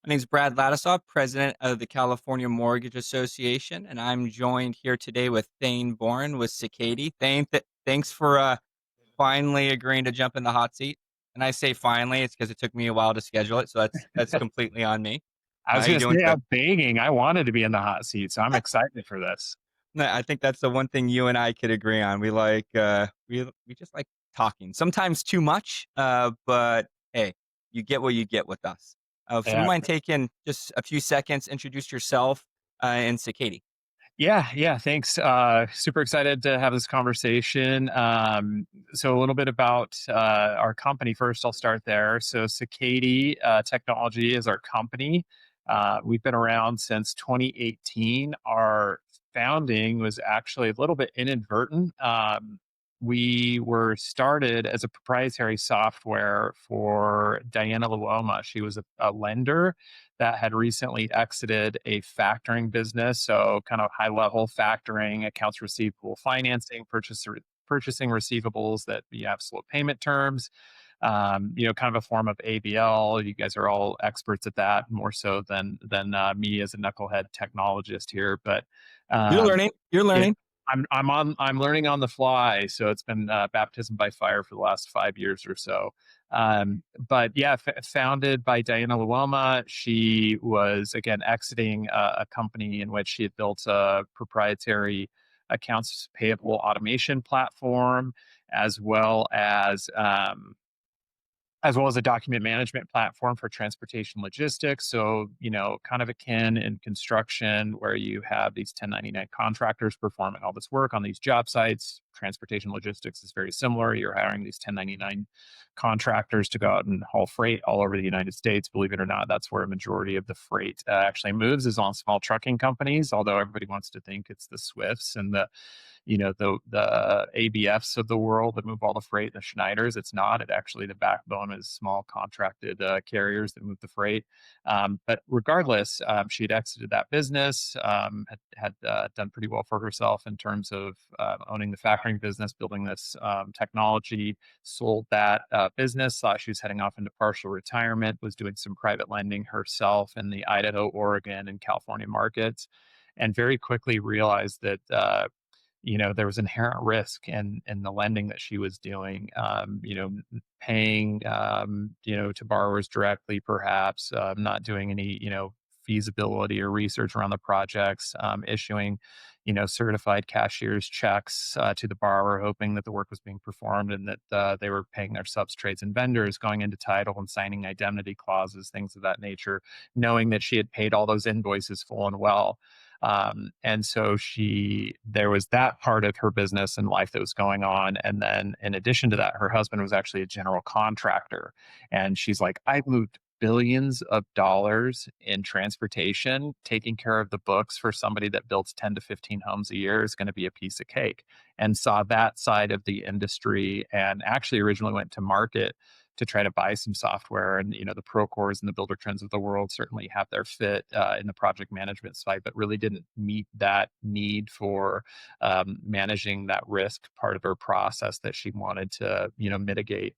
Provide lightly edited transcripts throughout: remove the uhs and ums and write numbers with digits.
My name's Brad Laddusaw, president of the California Mortgage Association, and I'm joined here today with Thayne Boren with Sekady. Thayne, thanks for finally agreeing to jump in the hot seat. And I say finally, it's because it took me a while to schedule it, so that's completely on me. I was How you going to doing say, today? I'm begging. I wanted to be in the hot seat, so I'm excited for this. No, I think that's the one thing you and I could agree on. We like we just like talking. Sometimes too much, but hey, you get what you get with us. So you Yeah, mind taking just a few seconds, introduce yourself and Sekady. yeah. Thanks. Super excited to have this conversation. So a little bit about our company first. I'll start there. So Sekady Technology is our company. We've been around since 2018. Our founding was actually a little bit inadvertent. We were started as a proprietary software for Diana Luoma. She was a lender that had recently exited a factoring business. So, kind of high level factoring, accounts receivable financing, purchasing receivables that you have slow payment terms, kind of a form of ABL. You guys are all experts at that, more so than me as a knucklehead technologist here. But You're um, learning. You're yeah, learning. I'm learning on the fly, so it's been baptism by fire for the last 5 years or so. But yeah, founded by Diana Luoma. She was again exiting a company in which she had built a proprietary accounts payable automation platform, as well as a document management platform for transportation logistics. So, kind of akin in construction where you have these 1099 contractors performing all this work on these job sites. Transportation logistics is very similar. You're hiring these 1099 contractors to go out and haul freight all over the United States. Believe it or not, that's where a majority of the freight actually moves, is on small trucking companies, although everybody wants to think it's the Swifts and the ABFs of the world that move all the freight, the Schneiders. It's not. It actually, the backbone is small contracted carriers that move the freight. But regardless, she had exited that business, had done pretty well for herself in terms of owning the factoring business, building this technology, sold that business, thought she was heading off into partial retirement, was doing some private lending herself in the Idaho, Oregon, and California markets, and very quickly realized that there was inherent risk in the lending that she was doing. Paying to borrowers directly, perhaps not doing any feasibility or research around the projects, issuing certified cashier's checks to the borrower, hoping that the work was being performed and that they were paying their substrates and vendors, going into title and signing indemnity clauses, things of that nature, knowing that she had paid all those invoices full and well. And so there was that part of her business and life that was going on. And then in addition to that, her husband was actually a general contractor. And she's like, I moved billions of dollars in transportation. Taking care of the books for somebody that builds 10 to 15 homes a year is going to be a piece of cake. And saw that side of the industry, and actually originally went to market to try to buy some software. And the Procores and the Builder Trends of the world certainly have their fit in the project management side, but really didn't meet that need for managing that risk part of her process that she wanted to mitigate,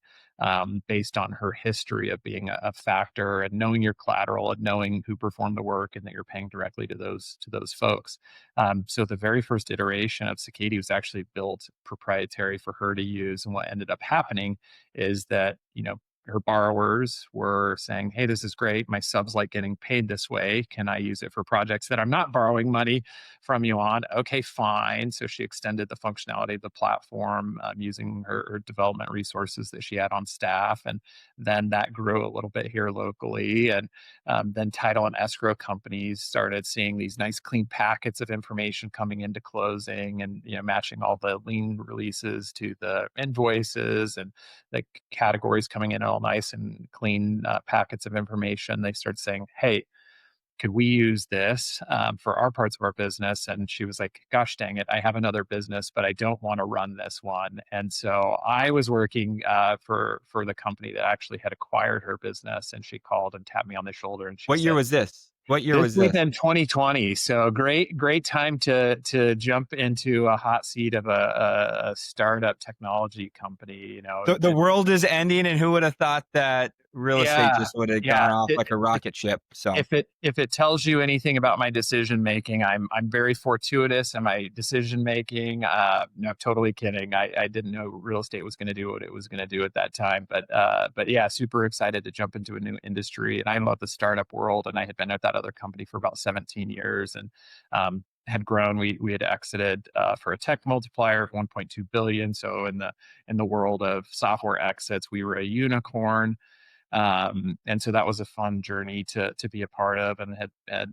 based on her history of being a factor and knowing your collateral and knowing who performed the work and that you're paying directly to those folks. So the very first iteration of Sekady was actually built proprietary for her to use. And what ended up happening is that, her borrowers were saying, hey, this is great. My subs like getting paid this way. Can I use it for projects that I'm not borrowing money from you on? Okay, fine. So she extended the functionality of the platform using her development resources that she had on staff. And then that grew a little bit here locally. And then title and escrow companies started seeing these nice clean packets of information coming into closing, and matching all the lien releases to the invoices, and the categories coming in all nice and clean packets of information. They started saying, hey, could we use this for our parts of our business? And she was like, gosh dang it, I have another business, but I don't want to run this one. And so I was working for the company that actually had acquired her business. And she called and tapped me on the shoulder and she What year said, was this? What year this was was this? in 2020. So great time to jump into a hot seat of a startup technology company. The world is ending, and who would have thought that real estate Yeah, just would have yeah. gone off like a rocket ship. So If it tells you anything about my decision making, I'm very fortuitous in my decision making. No, totally kidding. I didn't know real estate was going to do what it was going to do at that time, but yeah, super excited to jump into a new industry. And I love the startup world, and I had been at that other company for about 17 years, and had grown. We had exited for a tech multiplier of 1.2 billion. So in the world of software exits, we were a unicorn. And so that was a fun journey to be a part of, and had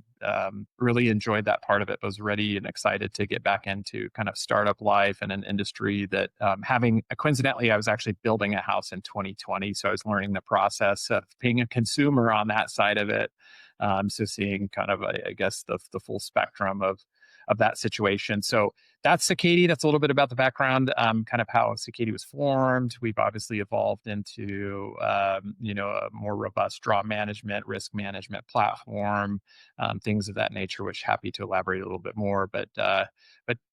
really enjoyed that part of it. Was ready and excited to get back into kind of startup life and an industry that, having coincidentally, I was actually building a house in 2020, so I was learning the process of being a consumer on that side of it. So seeing kind of, I guess, the full spectrum of that situation. So that's Sekady. That's a little bit about the background, kind of how Sekady was formed. We've obviously evolved into, a more robust draw management, risk management platform, things of that nature, which happy to elaborate a little bit more. But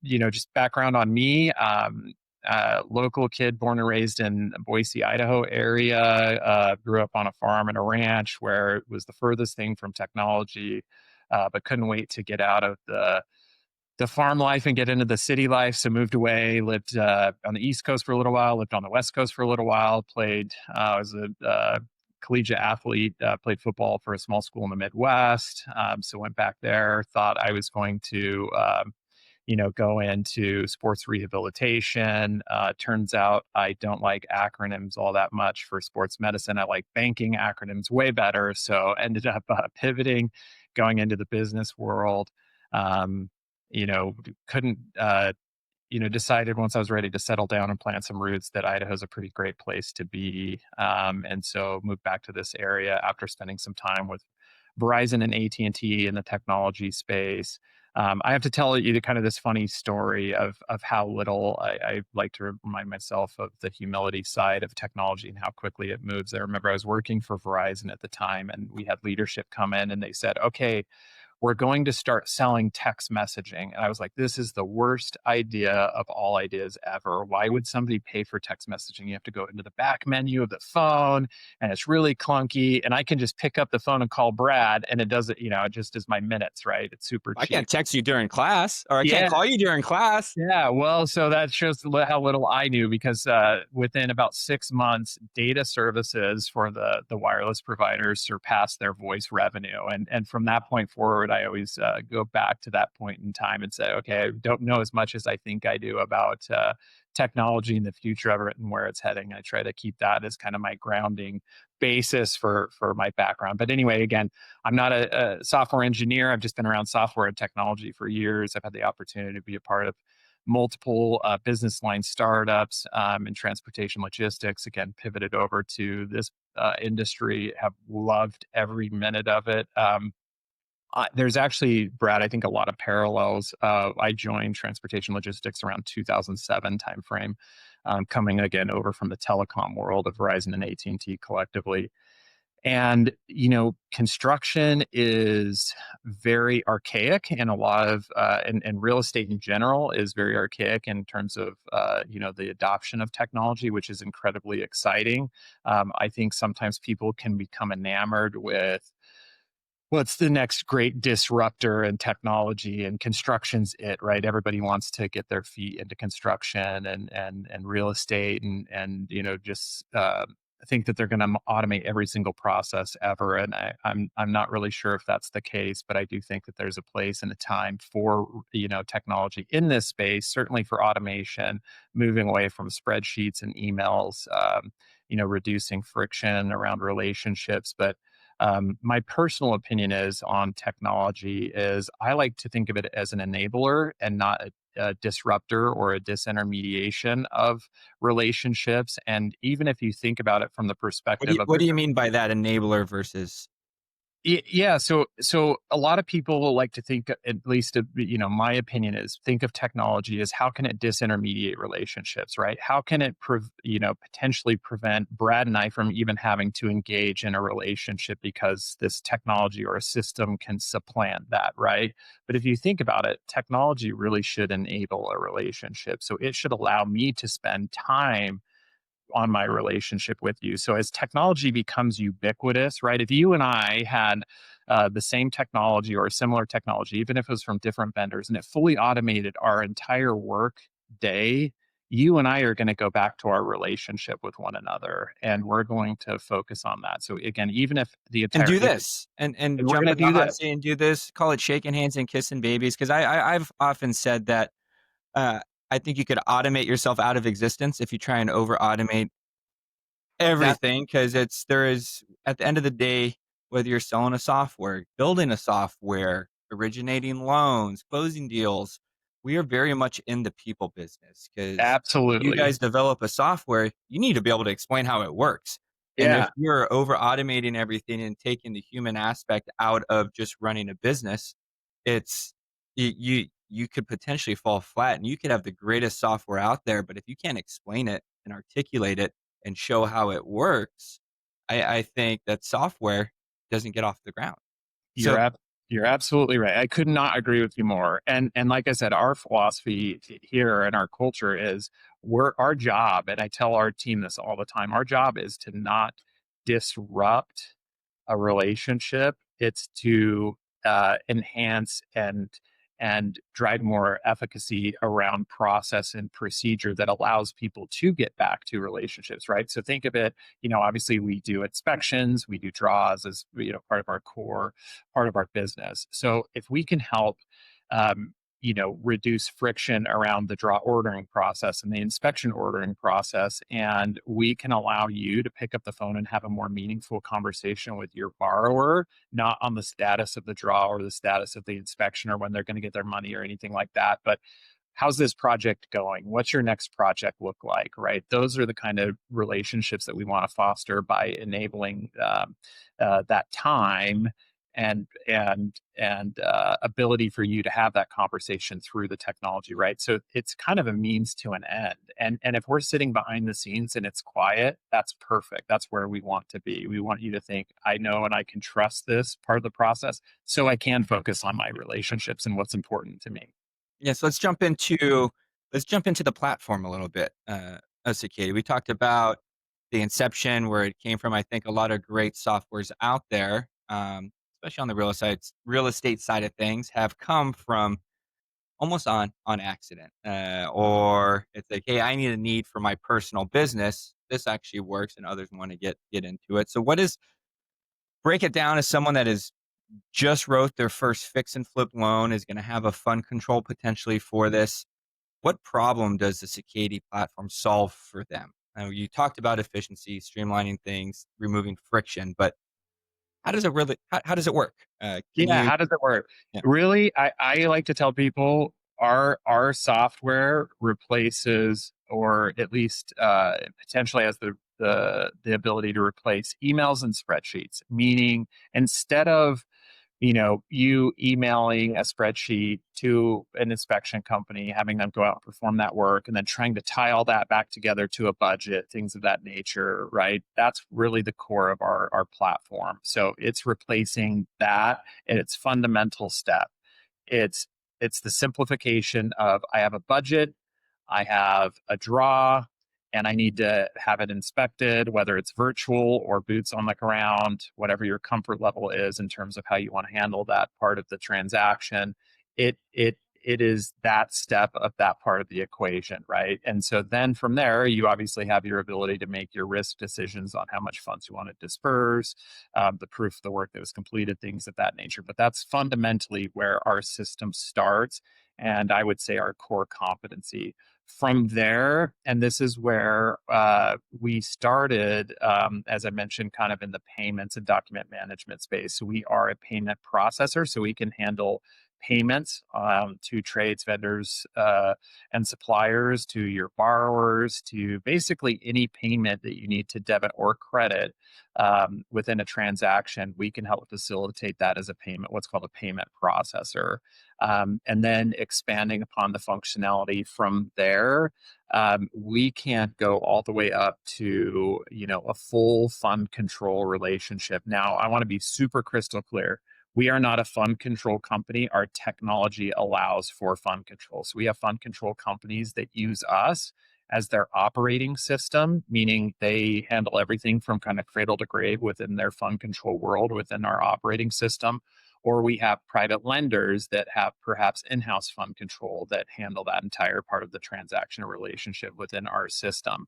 just background on me. Local kid born and raised in Boise, Idaho area. Grew up on a farm and a ranch where it was the furthest thing from technology, but couldn't wait to get out of the farm life and get into the city life. So moved away, lived on the East Coast for a little while, lived on the West Coast for a little while, played, as a collegiate athlete, played football for a small school in the Midwest. So went back there, thought I was going to, go into sports rehabilitation. Turns out I don't like acronyms all that much for sports medicine. I like banking acronyms way better. So ended up pivoting, going into the business world. Um, couldn't, decided once I was ready to settle down and plant some roots that Idaho is a pretty great place to be. And so moved back to this area after spending some time with Verizon and AT&T in the technology space. I have to tell you kind of this funny story of how little I like to remind myself of the humility side of technology and how quickly it moves. I remember I was working for Verizon at the time, and we had leadership come in and they said, okay, we're going to start selling text messaging. And I was like, this is the worst idea of all ideas ever. Why would somebody pay for text messaging? You have to go into the back menu of the phone, and it's really clunky. And I can just pick up the phone and call Brad, and it does it, it just is my minutes, right? It's super I cheap. can't text you during class, or I can't Yeah. call you during class. Yeah, well, so that shows how little I knew because within about 6 months, data services for the wireless providers surpassed their voice revenue, and from that point forward, I always go back to that point in time and say, okay, I don't know as much as I think I do about technology and the future of it and where it's heading. I try to keep that as kind of my grounding basis for my background. But anyway, again, I'm not a software engineer. I've just been around software and technology for years. I've had the opportunity to be a part of multiple business line startups in transportation logistics. Again, pivoted over to this industry, have loved every minute of it. There's actually, Brad, I think a lot of parallels. I joined transportation logistics around 2007 timeframe, coming again over from the telecom world of Verizon and AT&T collectively. And, construction is very archaic, and a lot of, and real estate in general is very archaic in terms of, the adoption of technology, which is incredibly exciting. I think sometimes people can become enamored with what's the next great disruptor in technology, and construction's it, right? Everybody wants to get their feet into construction and real estate, and just think that they're going to automate every single process ever. And I'm not really sure if that's the case, but I do think that there's a place and a time for technology in this space, certainly for automation, moving away from spreadsheets and emails, reducing friction around relationships. But my personal opinion is on technology is I like to think of it as an enabler and not a disruptor or a disintermediation of relationships. And even if you think about it from the perspective of What do you mean by that, enabler versus? Yeah, so a lot of people will like to think, at least, my opinion is think of technology as how can it disintermediate relationships, right? How can it, potentially prevent Brad and I from even having to engage in a relationship because this technology or a system can supplant that, right? But if you think about it, technology really should enable a relationship. So it should allow me to spend time on my relationship with you. So as technology becomes ubiquitous, right? If you and I had the same technology or similar technology, even if it was from different vendors, and it fully automated our entire work day, you and I are going to go back to our relationship with one another, and we're going to focus on that. So again, even if the And entire, do this, and and we're jump going to in the do hot this. seat and do this, call it shaking hands and kissing babies, 'cause I've often said that, uh, I think you could automate yourself out of existence if you try and over automate That everything, 'cause there is at the end of the day, whether you're selling a software, building a software, originating loans, closing deals, we are very much in the people business. Because if you absolutely, guys develop a software, you need to be able to explain how it works, and if yeah, you're over automating everything and taking the human aspect out of just running a business, it's you could potentially fall flat, and you could have the greatest software out there, but if you can't explain it and articulate it and show how it works, I think that software doesn't get off the ground. you're So ab- you're absolutely right. I could not agree with you more. And like I said, our philosophy here and our culture is our job, and I tell our team this all the time. Our job is to not disrupt a relationship. It's to enhance and drive more efficacy around process and procedure that allows people to get back to relationships, right? So think of it, obviously we do inspections, we do draws as part of our core part of our business. So if we can help um, reduce friction around the draw ordering process and the inspection ordering process. And we can allow you to pick up the phone and have a more meaningful conversation with your borrower, not on the status of the draw or the status of the inspection or when they're going to get their money or anything like that. But how's this project going? What's your next project look like? Right? Those are the kind of relationships that we want to foster by enabling that time and ability for you to have that conversation through the technology, right? So it's kind of a means to an end. And if we're sitting behind the scenes and it's quiet, that's perfect. That's where we want to be. We want you to think, I know and I can trust this part of the process, so I can focus on my relationships and what's important to me. yes, let's jump into the platform a little bit, Sekady. We talked about the inception, where it came from. I think a lot of great softwares out there, especially on the real estate side of things, have come from almost on accident, or it's like, hey, I need a need for my personal business. This actually works, and others want to get into it. So, what is break it down as someone that is just wrote their first fix and flip loan, is going to have a fund control potentially for this. What problem does the Sekady platform solve for them? Now, you talked about efficiency, streamlining things, removing friction, but how does it work? Can Yeah, you? how does it work? Yeah. Really, I like to tell people our software replaces, or at least potentially has the ability to replace emails and spreadsheets. Meaning, instead of you emailing a spreadsheet to an inspection company, having them go out and perform that work, and then trying to tie all that back together to a budget, things of that nature, right? That's really the core of our platform. So it's replacing that at its fundamental step. It's it's the simplification of, I have a budget, I have a draw, and I need to have it inspected, whether it's virtual or boots on the ground, whatever your comfort level is in terms of how you want to handle that part of the transaction. It is that step of that part of the equation, right? And so then from there, you obviously have your ability to make your risk decisions on how much funds you want to disperse, the proof of the work that was completed, things of that nature. But that's fundamentally where our system starts, and I would say our core competency. From there, and this is where we started, as I mentioned, kind of in the payments and document management space. So we are a payment processor, so we can handle payments to trades, vendors, and suppliers, to your borrowers, to basically any payment that you need to debit or credit within a transaction. We can help facilitate that as a payment, what's called a payment processor. And then expanding upon the functionality from there, we can't go all the way up to a full fund control relationship. Now, I want to be super crystal clear. We are not a fund control company. Our technology allows for fund control. So we have fund control companies that use us, as their operating system, meaning they handle everything from kind of cradle to grave within their fund control world within our operating system. Or we have private lenders that have perhaps in-house fund control that handle that entire part of the transaction or relationship within our system.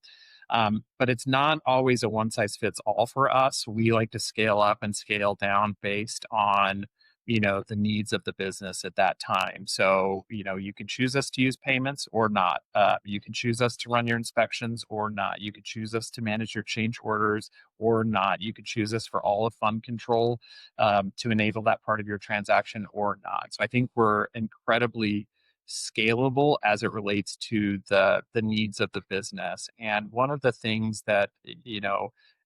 But it's not always a one size fits all for us. We like to scale up and scale down based on the needs of the business at that time. So you can choose us to use payments or not. You can choose us to run your inspections or not. You could choose us to manage your change orders or not. You could choose us for all of fund control, to enable that part of your transaction or not. So I think we're incredibly scalable as it relates to the needs of the business. And one of the things that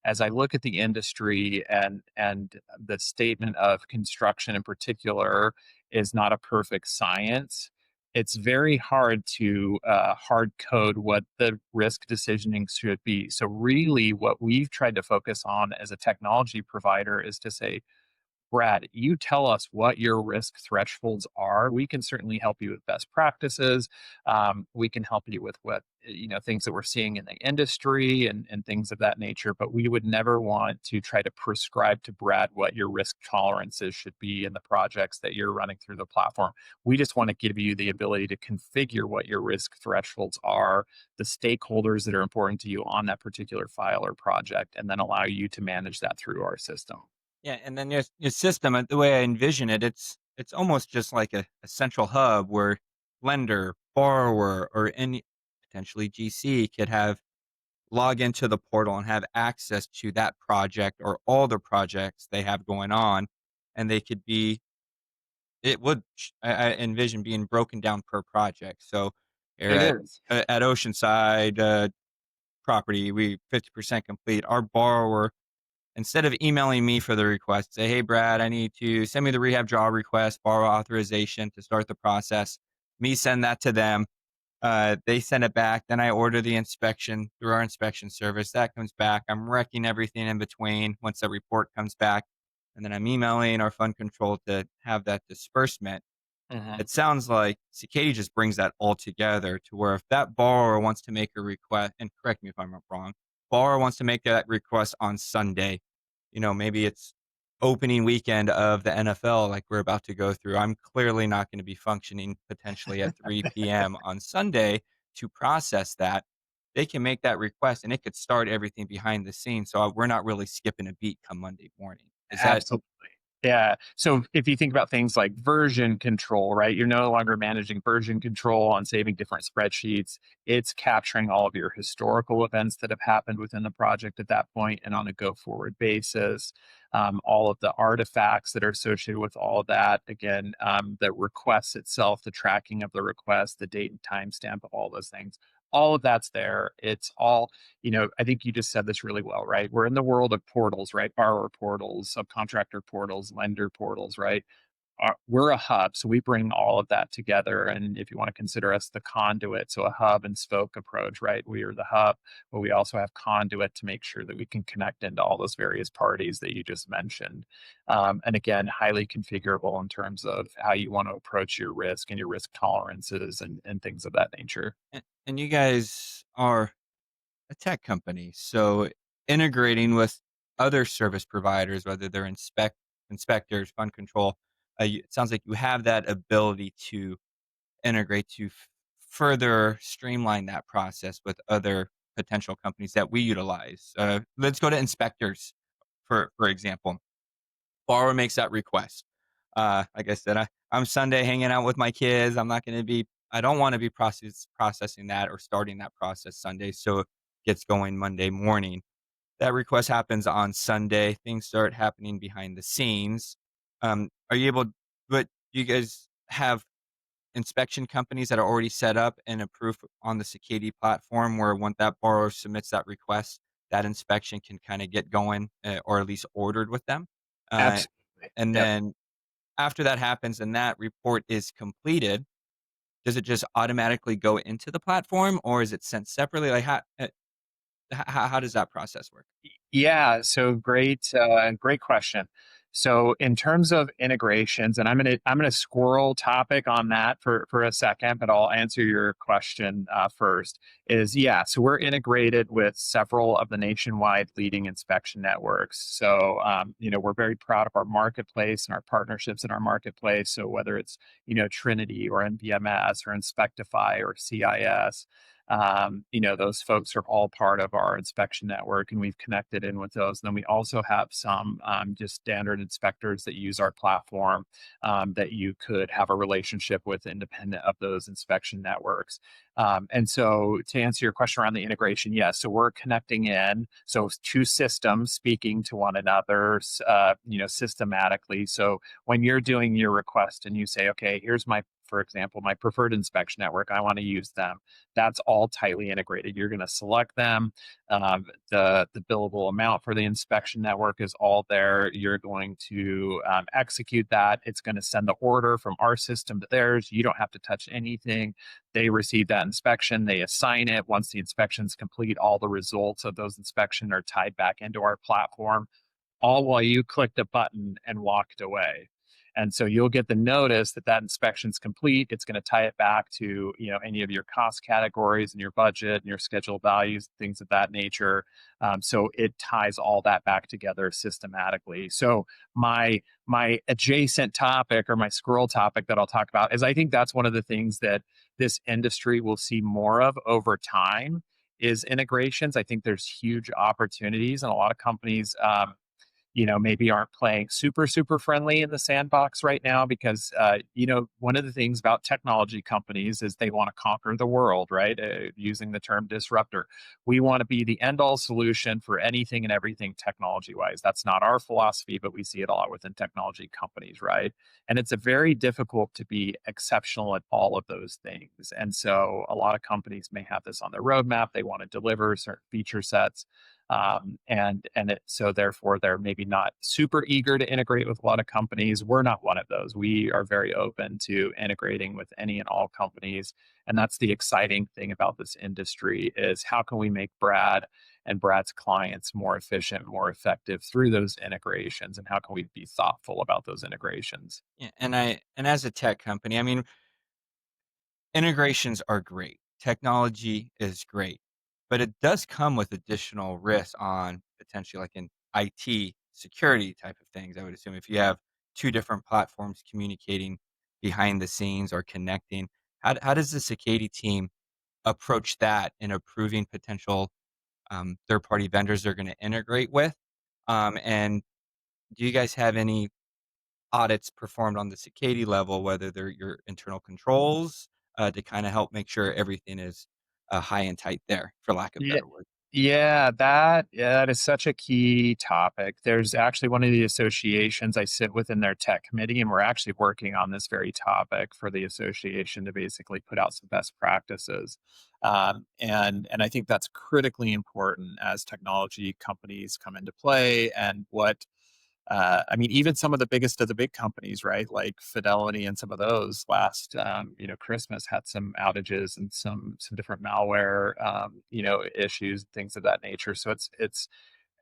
as I look at the industry and the statement of construction in particular is not a perfect science, it's very hard to hard code what the risk decisioning should be. So really, what we've tried to focus on as a technology provider is to say, Brad, you tell us what your risk thresholds are. We can certainly help you with best practices. We can help you with what things that we're seeing in the industry and things of that nature. But we would never want to try to prescribe to Brad what your risk tolerances should be in the projects that you're running through the platform. We just want to give you the ability to configure what your risk thresholds are, the stakeholders that are important to you on that particular file or project, and then allow you to manage that through our system. Yeah, and then your system, the way I envision it, it's almost just like a central hub where lender, borrower, or any potentially GC could have log into the portal and have access to that project or all the projects they have going on, and they could be it would I envision being broken down per project. So you're It is. at Oceanside property, we 50% complete. Our borrower, instead of emailing me for the request, say, "Hey, Brad, I need to send me the rehab draw request, borrow authorization to start the process." Me send that to them. They send it back. Then I order the inspection through our inspection service. That comes back. I'm wrecking everything in between once that report comes back. And then I'm emailing our fund control to have that disbursement. Mhm. It sounds like Sekady just brings that all together to where if that borrower wants to make a request, and correct me if I'm wrong, borrower wants to make that request on Sunday, maybe it's opening weekend of the NFL like we're about to go through. I'm clearly not going to be functioning potentially at 3 p.m. on Sunday to process that. They can make that request and it could start everything behind the scenes. So we're not really skipping a beat come Monday morning. Is that Absolutely. Yeah. So if you think about things like version control, right? You're no longer managing version control on saving different spreadsheets. It's capturing all of your historical events that have happened within the project at that point and on a go forward basis. All of the artifacts that are associated with all of that. Again, the request itself, the tracking of the request, the date and timestamp of all those things. All of that's there. It's all I think you just said this really well, right? We're in the world of portals, right? Borrower portals, subcontractor portals, lender portals, right? We're a hub, so we bring all of that together. And if you want to consider us the conduit, so a hub and spoke approach, right? We are the hub, but we also have conduit to make sure that we can connect into all those various parties that you just mentioned. And again, highly configurable in terms of how you want to approach your risk and your risk tolerances and things of that nature. and you guys are a tech company, so integrating with other service providers, whether they're inspectors, fund control, it sounds like you have that ability to integrate to further streamline that process with other potential companies that we utilize. Let's go to inspectors, for example. Borrower makes that request. Like I said, I'm Sunday hanging out with my kids. I'm not going to be. I don't want to be processing that or starting that process Sunday, so it gets going Monday morning. That request happens on Sunday. Things start happening behind the scenes. Are you able? But you guys have inspection companies that are already set up and approved on the Sekady platform, where once that borrower submits that request, that inspection can kind of get going, or at least ordered with them. Uh, Absolutely. and Yep. then after that happens and that report is completed, does it just automatically go into the platform, or is it sent separately? Like how does that process work? Yeah, so great, great question. So in terms of integrations, and I'm gonna squirrel topic on that for a second, but I'll answer your question first. Is yeah, so we're integrated with several of the nationwide leading inspection networks. So we're very proud of our marketplace and our partnerships in our marketplace. So whether it's Trinity or NBMS or Inspectify or CIS. Those folks are all part of our inspection network, and we've connected in with those. And then we also have some just standard inspectors that use our platform that you could have a relationship with independent of those inspection networks. And so to answer your question around the integration, yes, so we're connecting in. So two systems speaking to one another, systematically. So when you're doing your request and you say, okay, here's for example, my preferred inspection network, I want to use them. That's all tightly integrated. You're going to select them. The billable amount for the inspection network is all there. You're going to execute that. It's going to send the order from our system to theirs. You don't have to touch anything. They receive that inspection. They assign it. Once the inspection is complete, all the results of those inspections are tied back into our platform, all while you clicked a button and walked away. And so you'll get the notice that that inspection's complete. It's going to tie it back to any of your cost categories and your budget and your scheduled values, things of that nature. So it ties all that back together systematically. So my adjacent topic, or my squirrel topic that I'll talk about, is I think that's one of the things that this industry will see more of over time is integrations. I think there's huge opportunities, and a lot of companies maybe aren't playing super friendly in the sandbox right now because, one of the things about technology companies is they want to conquer the world, right? Using the term disruptor. We want to be the end all solution for anything and everything technology wise. That's not our philosophy, but we see it a lot within technology companies, right? And it's a very difficult to be exceptional at all of those things. And so a lot of companies may have this on their roadmap. They want to deliver certain feature sets. So therefore they're maybe not super eager to integrate with a lot of companies. We're not one of those. We are very open to integrating with any and all companies. And that's the exciting thing about this industry is how can we make Brad and Brad's clients more efficient, more effective through those integrations? And how can we be thoughtful about those integrations? Yeah, and as a tech company, I mean, integrations are great. Technology is great, but it does come with additional risks on potentially like in IT security type of things. I would assume if you have two different platforms communicating behind the scenes or connecting, how does the Sekady team approach that in approving potential third party vendors they're going to integrate with? And do you guys have any audits performed on the Sekady level, whether they're your internal controls, to kinda help make sure everything is, high and tight there, for lack of Yeah, better word. that is such a key topic. There's actually one of the associations I sit within their tech committee, and we're actually working on this very topic for the association to basically put out some best practices. And I think that's critically important as technology companies come into play. And I mean, even some of the biggest of the big companies, right? Like Fidelity and some of those last, Christmas had some outages and some different malware, issues, things of that nature. So it's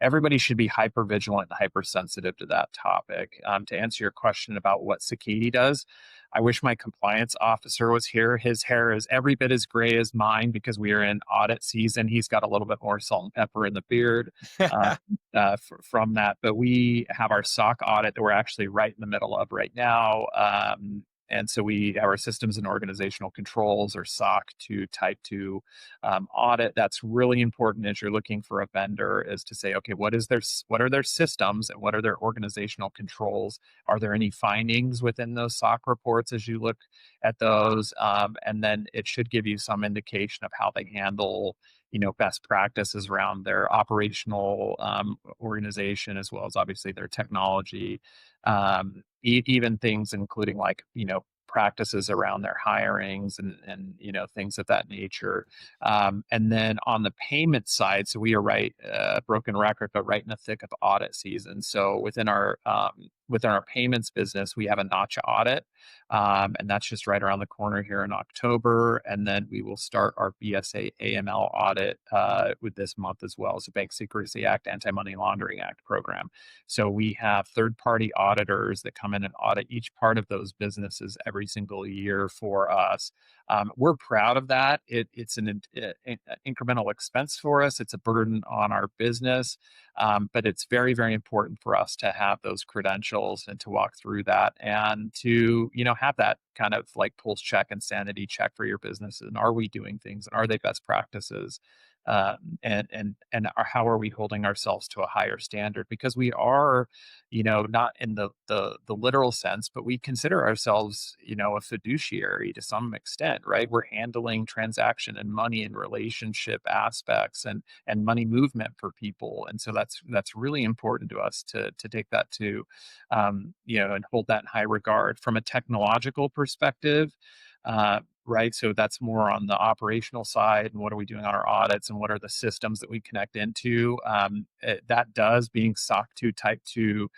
everybody should be hyper vigilant and hypersensitive to that topic. To answer your question about what Sekady does, I wish my compliance officer was here. His hair is every bit as gray as mine because we are in audit season. He's got a little bit more salt and pepper in the beard uh, from that. But we have our SOC audit that we're actually right in the middle of right now. And so we have our systems and organizational controls, or SOC 2 type 2 audit. That's really important as you're looking for a vendor, is to say, okay, what are their systems and what are their organizational controls? Are there any findings within those SOC reports as you look at those? And then it should give you some indication of how they handle best practices around their operational organization, as well as obviously their technology, even things including like practices around their hirings and things of that nature. And then on the payment side, so we are right, broken record, but right in the thick of audit season. So within our within our payments business, we have a notch audit, and that's just right around the corner here in October. And then we will start our BSA AML audit with this month as well. So Bank Secrecy Act, Anti-Money Laundering Act program. So we have third-party auditors that come in and audit each part of those businesses every single year for us. We're proud of that. It's an incremental expense for us. It's a burden on our business, but it's very, very important for us to have those credentials and to walk through that and to, have that kind of like pulse check and sanity check for your business. And are we doing things? And are they best practices? How are we holding ourselves to a higher standard? Because we are, not in the literal sense, but we consider ourselves, a fiduciary to some extent, right? We're handling transaction and money and relationship aspects and money movement for people, and so that's really important to us to take that to, and hold that in high regard from a technological perspective. Right. So that's more on the operational side. And what are we doing on our audits and what are the systems that we connect into? That does being SOC 2 Type 2,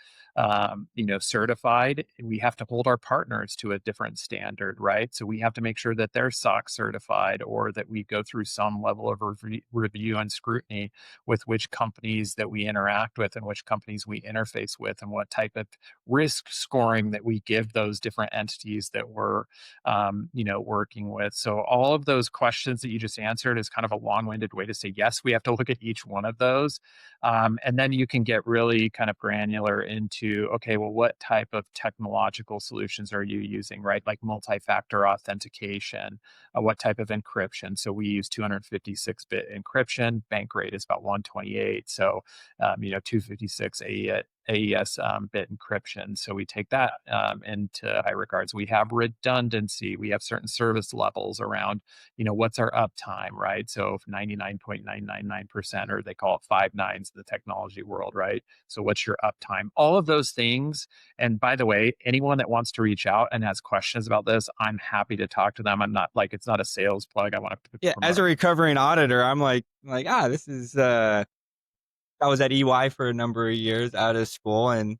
certified. We have to hold our partners to a different standard, right? So we have to make sure that they're SOC certified or that we go through some level of review and scrutiny with which companies that we interact with and which companies we interface with and what type of risk scoring that we give those different entities that we're working with. So all of those questions that you just answered is kind of a long-winded way to say, yes, we have to look at each one of those. And then you can get really kind of granular into, okay, well, what type of technological solutions are you using, right? Like multi-factor authentication, what type of encryption? So we use 256-bit encryption. Bank rate is about 128. So, 256 AES bit encryption. So we take that into high regards. We have redundancy. We have certain service levels around, what's our uptime, right? So 99.999%, or they call it 5 nines in the technology world, right? So what's your uptime? All of those things. And by the way, anyone that wants to reach out and has questions about this, I'm happy to talk to them. I'm not like, it's not a sales plug. I want to Yeah, as promote. a recovering auditor, I'm this is I was at EY for a number of years out of school and,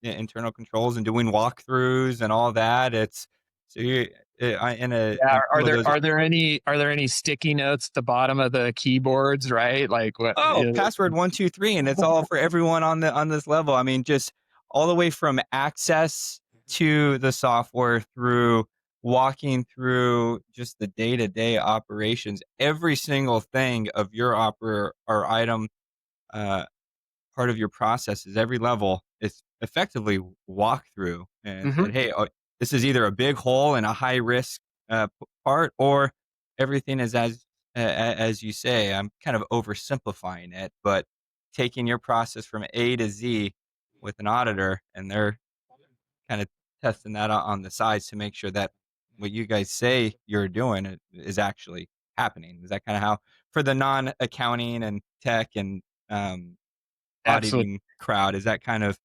internal controls and doing walkthroughs and all that. It's so you Yeah, in some of those. are there any sticky notes at the bottom of the keyboards, right? Like what? Oh, password 123, and it's all for everyone on this level. I mean, just all the way from access to the software through walking through just the day-to-day operations. Every single thing of your or item, uh, part of your process is every level is effectively walk through and Mhm. said, hey, this is either a big hole in a high risk part, or everything is as you say. I'm kind of oversimplifying it, but taking your process from A to Z with an auditor, and they're kind of testing that on the sides to make sure that what you guys say you're doing is actually happening. Is that kind of how for the non-accounting and tech and Absolutely. auditing crowd, is that kind of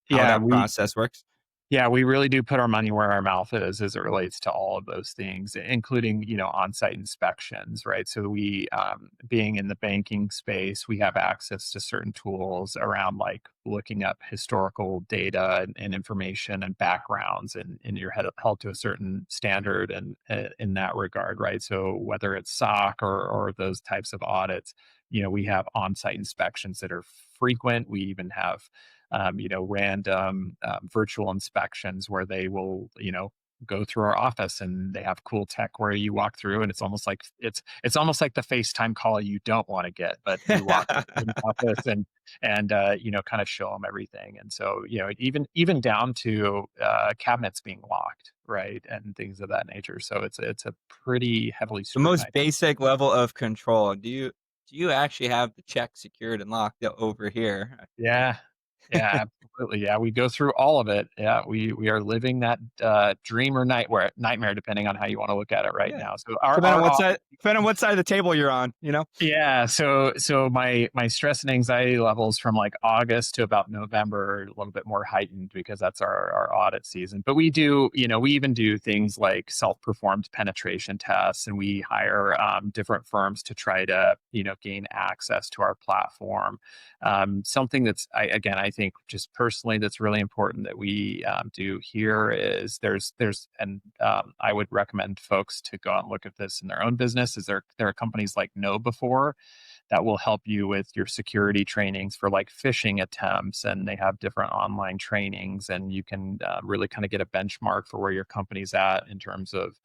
how Yeah, that process works? Yeah, we really do put our money where our mouth is as it relates to all of those things, including, on-site inspections, right? So we, being in the banking space, we have access to certain tools around like looking up historical data and information and backgrounds, and you're held to a certain standard and in that regard, right? So whether it's SOC or those types of audits, we have on-site inspections that are frequent. We even have random virtual inspections where they will, go through our office and they have cool tech where you walk through and it's almost like it's almost like the FaceTime call you don't want to get, but you walk in the office and kind of show them everything. And so, even down to cabinets being locked, right, and things of that nature. So it's a pretty heavily The most scrutinized. basic level of control. Do you actually have the check secured and locked over here? Yeah. Yeah, absolutely. Yeah, we go through all of it. Yeah, we are living that dream or nightmare, depending on how you want to look at it right Yeah. now. So Depending on what side of the table you're on, you know? yeah, so my stress and anxiety levels from like August to about November are a little bit more heightened because that's our audit season. But we do, we even do things like self-performed penetration tests, and we hire different firms to try to gain access to our platform. Something that's I think just personally that's really important that we do here is I would recommend folks to go out and look at this in their own business. Is there are companies like Know Before that will help you with your security trainings for like phishing attempts, and they have different online trainings, and you can really kind of get a benchmark for where your company's at in terms of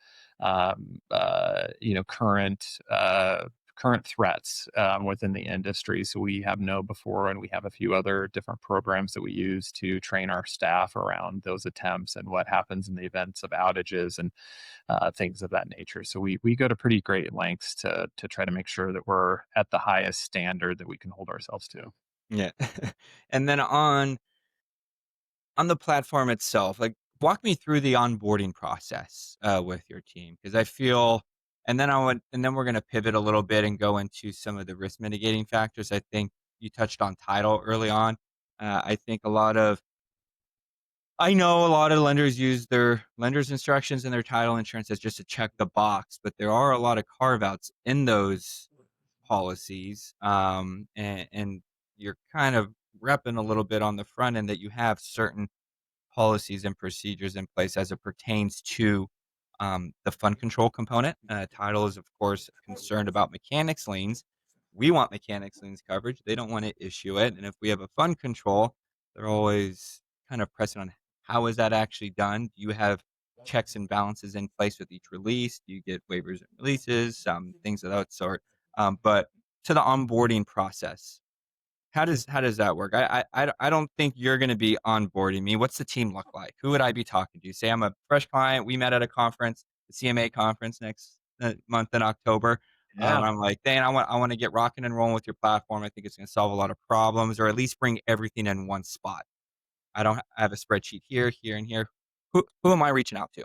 current threats within the industry. So we have Know Before, and we have a few other different programs that we use to train our staff around those attempts and what happens in the events of outages and things of that nature. So we go to pretty great lengths to try to make sure that we're at the highest standard that we can hold ourselves to. Yeah. And then on the platform itself, like, walk me through the onboarding process, with your team, because I feel and then we're gonna pivot a little bit and go into some of the risk mitigating factors. I think you touched on title early on. I think I know a lot of lenders use their lender's instructions and their title insurance as just to check the box, but there are a lot of carve outs in those policies, and you're kind of repping a little bit on the front end that you have certain policies and procedures in place as it pertains to the fund control component. Title is, of course, concerned about mechanics liens. We want mechanics liens coverage. They don't want to issue it. And if we have a fund control, they're always kind of pressing on how is that actually done? Do you have checks and balances in place with each release? Do you get waivers and releases? Things of that sort. But to the onboarding process, how does that work? I don't think you're gonna be onboarding me. What's the team look like? Who would I be talking to? Say I'm a fresh client, we met at a conference, the CMA conference next, month in October. Yeah. I'm like, "Dan, I wanna get rocking and rolling with your platform. I think it's gonna solve a lot of problems or at least bring everything in one spot. I have a spreadsheet here, here, and here." Who am I reaching out to?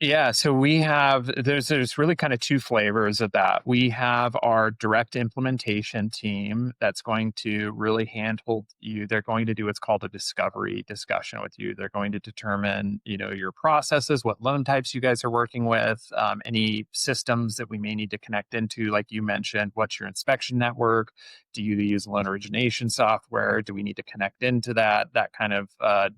Yeah, so there's really kind of two flavors of that. We have our direct implementation team that's going to really handhold you. They're going to do what's called a discovery discussion with you. They're going to determine, your processes, what loan types you guys are working with, any systems that we may need to connect into, like you mentioned. What's your inspection network? Do you use loan origination software? Do we need to connect into that? That kind of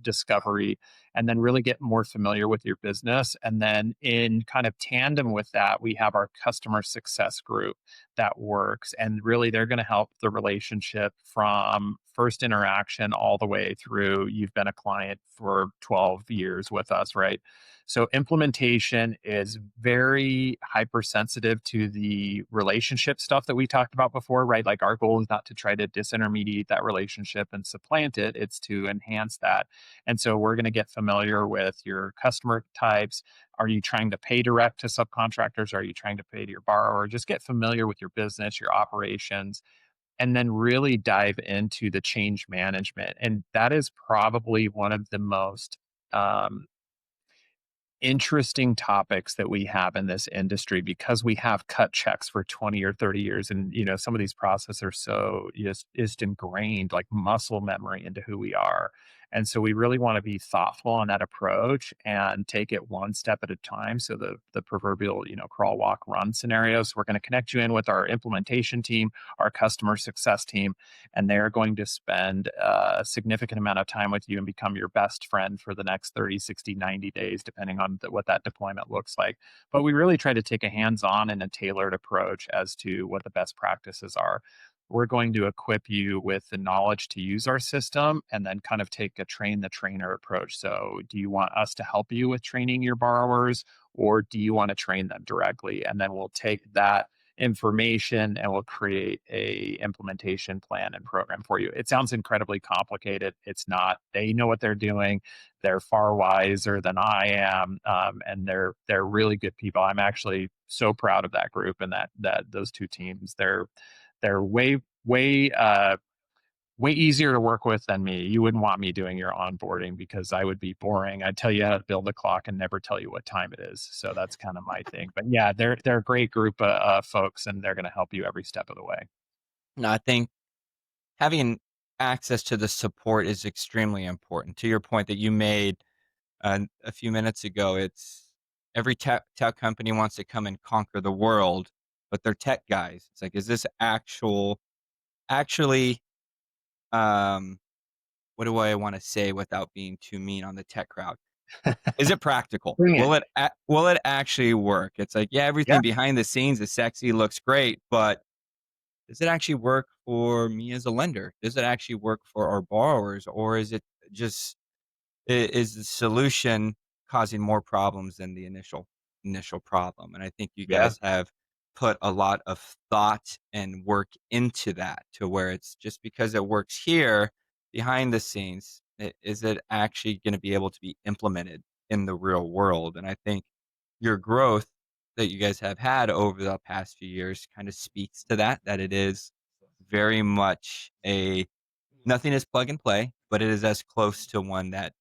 discovery, and then really get more familiar with your business. And then in kind of tandem with that, we have our customer success group that works. And really, they're going to help the relationship from first interaction all the way through you've been a client for 12 years with us, right? So implementation is very hypersensitive to the relationship stuff that we talked about before, right? Like our goal is not to try to disintermediate that relationship and supplant it, it's to enhance that. And so we're going to get familiar with your customer types. Are you trying to pay direct to subcontractors? Are you trying to pay to your borrower? Just get familiar with your business, your operations, and then really dive into the change management. And that is probably one of the most um, interesting topics that we have in this industry because we have cut checks for 20 or 30 years, and some of these processes are so just ingrained like muscle memory into who we are. And so we really want to be thoughtful on that approach and take it one step at a time. So the proverbial crawl walk run scenarios, we're going to connect you in with our implementation team, our customer success team, and they're going to spend a significant amount of time with you and become your best friend for the next 30, 60, 90 days, depending on what that deployment looks like. But we really try to take a hands-on and a tailored approach as to what the best practices are. We're going to equip you with the knowledge to use our system and then kind of take a train the trainer approach. So do you want us to help you with training your borrowers, or do you want to train them directly? And then we'll take that information and we'll create a implementation plan and program for you. It sounds incredibly complicated. It's not. They know what they're doing. They're far wiser than I am, and they're really good people. I'm actually so proud of that group and that those two teams. They're way easier to work with than me. You wouldn't want me doing your onboarding because I would be boring. I'd tell you how to build a clock and never tell you what time it is. So that's kind of my thing. But yeah, they're a great group of folks, and they're going to help you every step of the way. No, I think having access to the support is extremely important. To your point that you made a few minutes ago, it's every tech company wants to come and conquer the world, but they're tech guys. It's like, is this actually, um, what do I wanna say without being too mean on the tech crowd? Is it practical? Bring it. Will it actually work? It's like, yeah, Yeah. everything behind the scenes is sexy, looks great, but does it actually work for me as a lender? Does it actually work for our borrowers, or is it just is the solution causing more problems than the initial problem? And I think you Yeah. guys have put a lot of thought and work into that to where it's just because it works here behind the scenes, is it actually going to be able to be implemented in the real world? And I think your growth that you guys have had over the past few years kind of speaks to that, that it is very much a nothing is plug and play, but it is as close to one that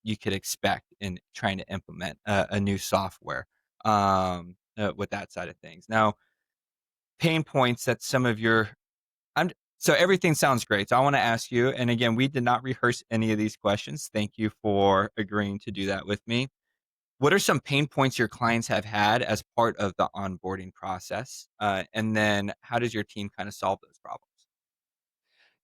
you could expect in trying to implement a new software, with that side of things. Now, pain points that some of your I'm so everything sounds great. So I want to ask you, and again, we did not rehearse any of these questions. Thank you for agreeing to do that with me. What are some pain points your clients have had as part of the onboarding process? And then how does your team kind of solve those problems?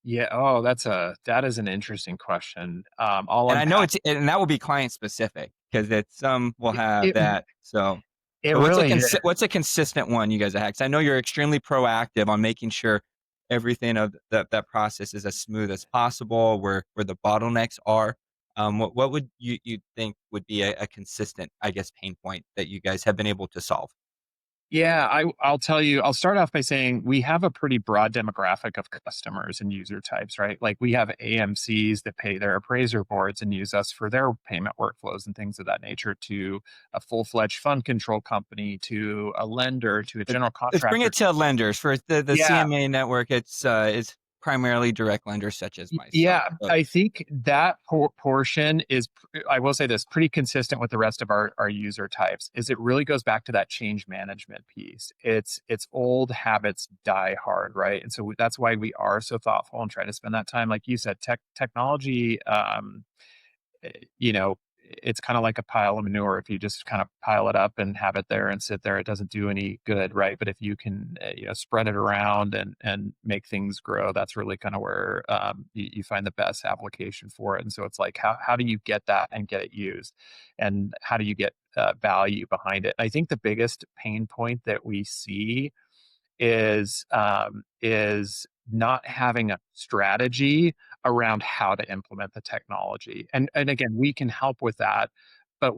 Yeah. Oh, that is an interesting question. I'll And I know unpack. it's and that will be client specific because it's some will have It that. So, it but really is. what's a consistent one you guys have had? 'Cause I know you're extremely proactive on making sure everything of that process is as smooth as possible, where the bottlenecks are. What would you think would be a consistent, I guess, pain point that you guys have been able to solve? Yeah, I'll tell you, I'll start off by saying we have a pretty broad demographic of customers and user types, right? Like we have AMCs that pay their appraiser boards and use us for their payment workflows and things of that nature, to a full-fledged fund control company, to a lender, to a Let general let's bring contractor. it to lenders. For the Yeah, CMA network, it's primarily direct lenders such as myself. Yeah, So I think that portion is, I will say this, pretty consistent with the rest of our user types. Is it really goes back to that change management piece. It's old habits die hard, right? And so that's why we are so thoughtful and try to spend that time. Like you said, technology. You know, it's kind of like a pile of manure. If you just kind of pile it up and have it there and sit there, it doesn't do any good, right? But if you can, spread it around and make things grow, that's really kind of where you find the best application for it. And so it's like, how do you get that and get it used, and how do you get value behind it? And I think the biggest pain point that we see is not having a strategy around how to implement the technology. And again, we can help with that, but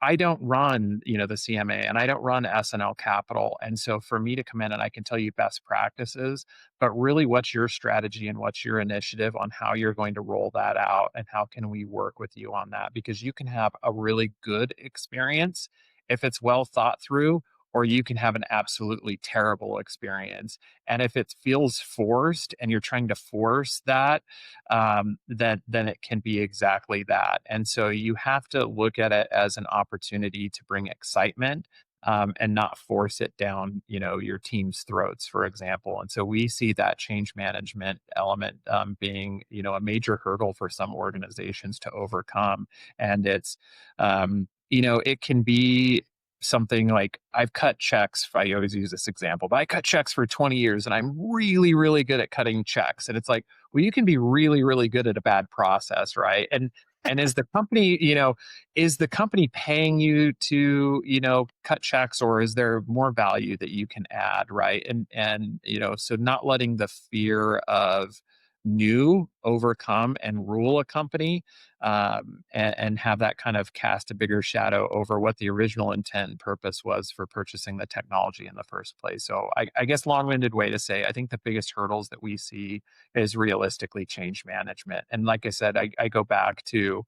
I don't run, the CMA, and I don't run SNL Capital. And so for me to come in and I can tell you best practices, but really what's your strategy and what's your initiative on how you're going to roll that out, and how can we work with you on that? Because you can have a really good experience if it's well thought through, or you can have an absolutely terrible experience. And if it feels forced and you're trying to force that, then it can be exactly that. And so you have to look at it as an opportunity to bring excitement. And not force it down, your team's throats, for example. And so we see that change management element being, a major hurdle for some organizations to overcome. And it can be something like, I've cut checks. I always use this example, but I cut checks for 20 years and I'm really, really good at cutting checks. And it's like, well, you can be really, really good at a bad process, right? And is the company paying you to, cut checks, or is there more value that you can add, right? And so not letting the fear of new overcome and rule a company, and have that kind of cast a bigger shadow over what the original intent and purpose was for purchasing the technology in the first place. So I guess long-winded way to say, I think the biggest hurdles that we see is realistically change management. And like I said, I go back to,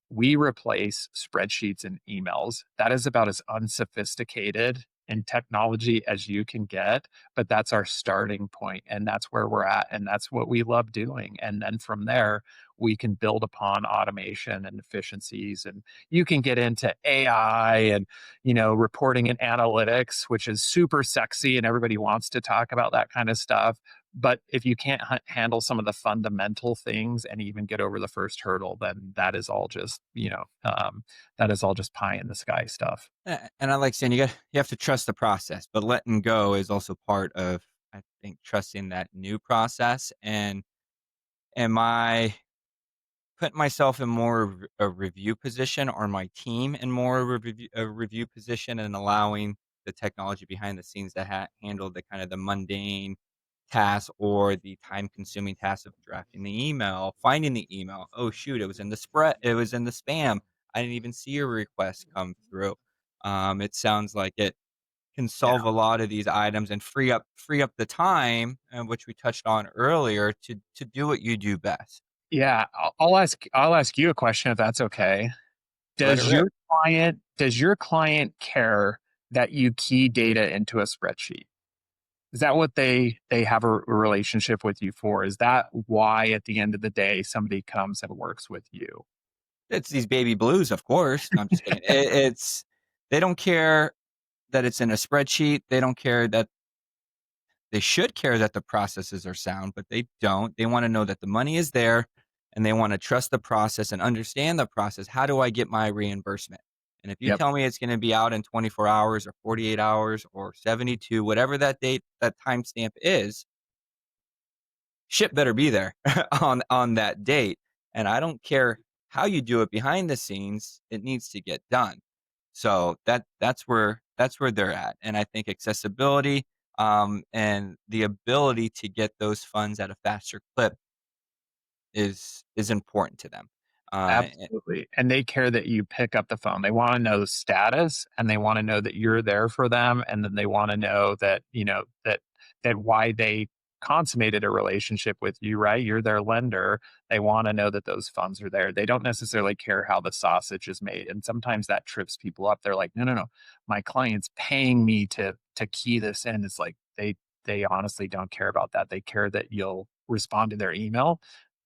we replace spreadsheets and emails. That is about as unsophisticated in technology as you can get, but that's our starting point, and that's where we're at, and that's what we love doing. And then from there, we can build upon automation and efficiencies, and you can get into AI and reporting and analytics, which is super sexy, and everybody wants to talk about that kind of stuff. But if you can't handle some of the fundamental things and even get over the first hurdle, then that is all just pie in the sky stuff. And I like saying you have to trust the process, but letting go is also part of, I think, trusting that new process. And am I putting myself in more of a review position, or my team in more of a review position, and allowing the technology behind the scenes to handle the kind of the mundane tasks or the time-consuming tasks of drafting the email, finding the email. "Oh, shoot, it was in the spam. I didn't even see your request come through." It sounds like it can Yeah. solve a lot of these items and free up the time, which we touched on earlier, to do what you do best. Yeah, I'll ask you a question if that's okay. Let it rip. Does your client care that you key data into a spreadsheet? Is that what they have a relationship with you for? Is that why at the end of the day somebody comes and works with you? It's these baby blues, of course. No, I'm just kidding. It's they don't care that it's in a spreadsheet. They should care that the processes are sound, but they don't. They wanna know that the money is there, and they wanna trust the process and understand the process. How do I get my reimbursement? And if you Yep. tell me it's gonna be out in 24 hours or 48 hours or 72, whatever that timestamp is, ship better be there on that date, and I don't care how you do it behind the scenes, it needs to get done. So that's where they're at, and I think accessibility, and the ability to get those funds at a faster clip is important to them. Eh Absolutely, and they care that you pick up the phone. They wanna know status, and they wanna know that you're there for them, and then they wanna know that, that why they consummated a relationship with you, right? You're their lender. They wanna know that those funds are there. They don't necessarily care how the sausage is made, and sometimes that trips people up. They're like, "No, no, no. My client's paying me to key this in." It's like they honestly don't care about that. They care that you'll respond to their email.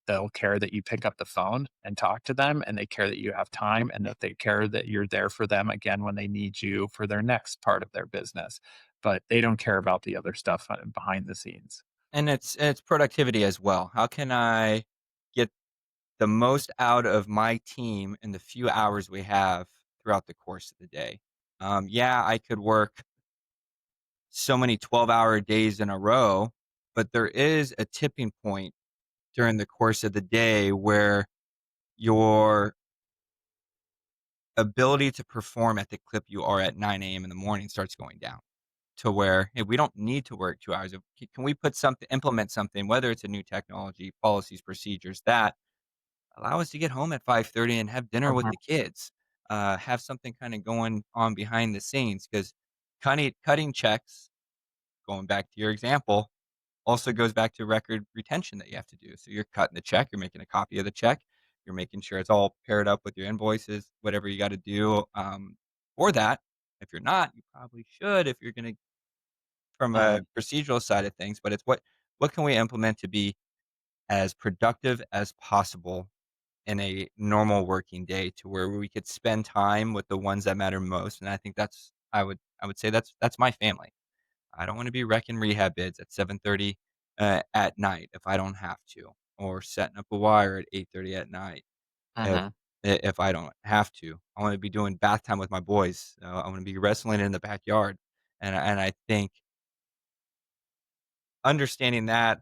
They'll care that you pick up the phone and talk to them, and they care that you have time, and that they care that you're there for them again when they need you for their next part of their business. But they don't care about the other stuff behind the scenes. and it's productivity as well. How can I get the most out of my team in the few hours we have throughout the course of the day? Yeah, I could work so many 12-hour days in a row, but there is a tipping point during the course of the day where your ability to perform at the clip you are at 9 a.m. in the morning starts going down to where, hey, we don't need to work 2 hours. Can we implement something, whether it's a new technology, policies, procedures that allow us to get home at 5:30 and have dinner with Mhm, the kids, have something kind of going on behind the scenes because cutting checks, going back to your example, also goes back to record retention that you have to do. So you're cutting the check, you're making a copy of the check, you're making sure it's all paired up with your invoices, whatever you got to do for that. If you're not, you probably should if you're going to from a mhm, procedural side of things. But it's what can we implement to be as productive as possible in a normal working day to where we could spend time with the ones that matter most. And I think I would say that's my family. I don't wanna be wrecking rehab bids at 7:30, at night if I don't have to, or setting up a wire at 8:30 at night if mhm, if I don't have to. I wanna be doing bath time with my boys. I wanna be wrestling in the backyard, and I think understanding that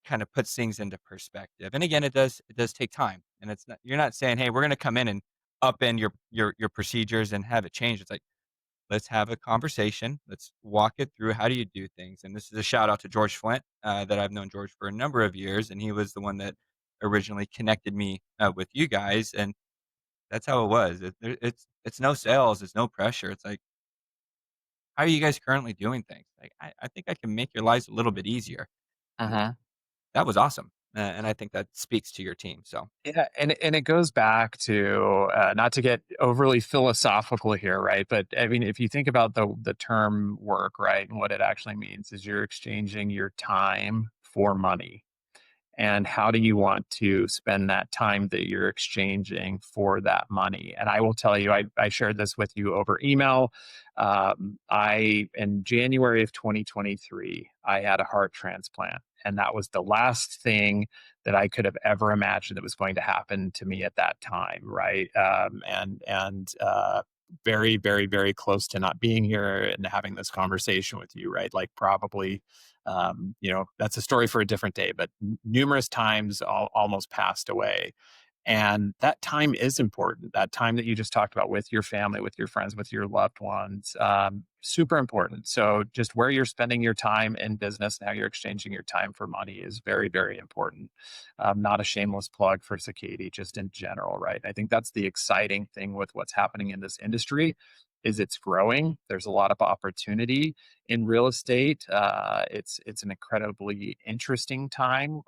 kinda puts things into perspective. And again, it does take time, and it's not you're not saying, "Hey, we're gonna come in and upend your procedures and have it changed." It's like, let's have a conversation. Let's walk it through. How do you do things? And this is a shout out to George Flint, that I've known George for a number of years, and he was the one that originally connected me with you guys, and that's how it was. It's no sales, it's no pressure. It's like, how are you guys currently doing things? Like, I think I can make your lives a little bit easier. And mhm. that was awesome, and I think that speaks to your team. So Yeah, and it goes back to not to get overly philosophical here, right? But I mean, if you think about the term work, right, and what it actually means is you're exchanging your time for money, and how do you want to spend that time that you're exchanging for that money? And I will tell you, I shared this with you over email. I in January of 2023 I had a heart transplant, and that was the last thing that I could have ever imagined that was going to happen to me at that time, right? And very, very, very close to not being here and having this conversation with you, right? Like probably that's a story for a different day, but numerous times almost passed away. And that time is important. That time that you just talked about with your family, with your friends, with your loved ones, super important. So, just where you're spending your time in business and how you're exchanging your time for money is very, very important. Not a shameless plug for Sekady, just in general, right? I think that's the exciting thing with what's happening in this industry is it's growing. There's a lot of opportunity in real estate. It's an incredibly interesting time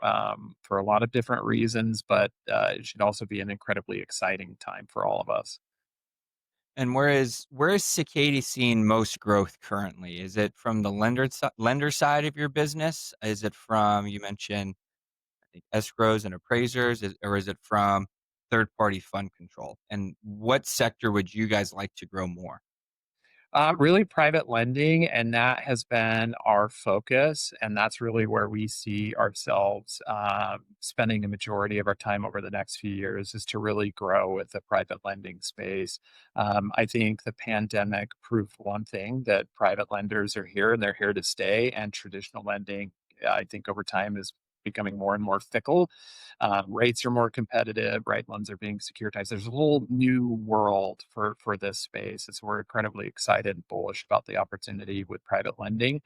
for a lot of different reasons, but it should also be an incredibly exciting time for all of us. And where is Cicady seeing most growth currently? Is it from the lender side of your business? Is it from, you mentioned, I think, escrows and appraisers, or is it from third-party fund control? And what sector would you guys like to grow more? Really private lending, and that has been our focus, and that's really where we see ourselves spending the majority of our time over the next few years is to really grow with the private lending space. I think the pandemic proved one thing that private lenders are here and they're here to stay, and traditional lending, I think, over time is becoming more and more fickle. Rates are more competitive, right? Loans are being securitized. There's a whole new world for this space. And so we're incredibly excited and bullish about the opportunity with private lending.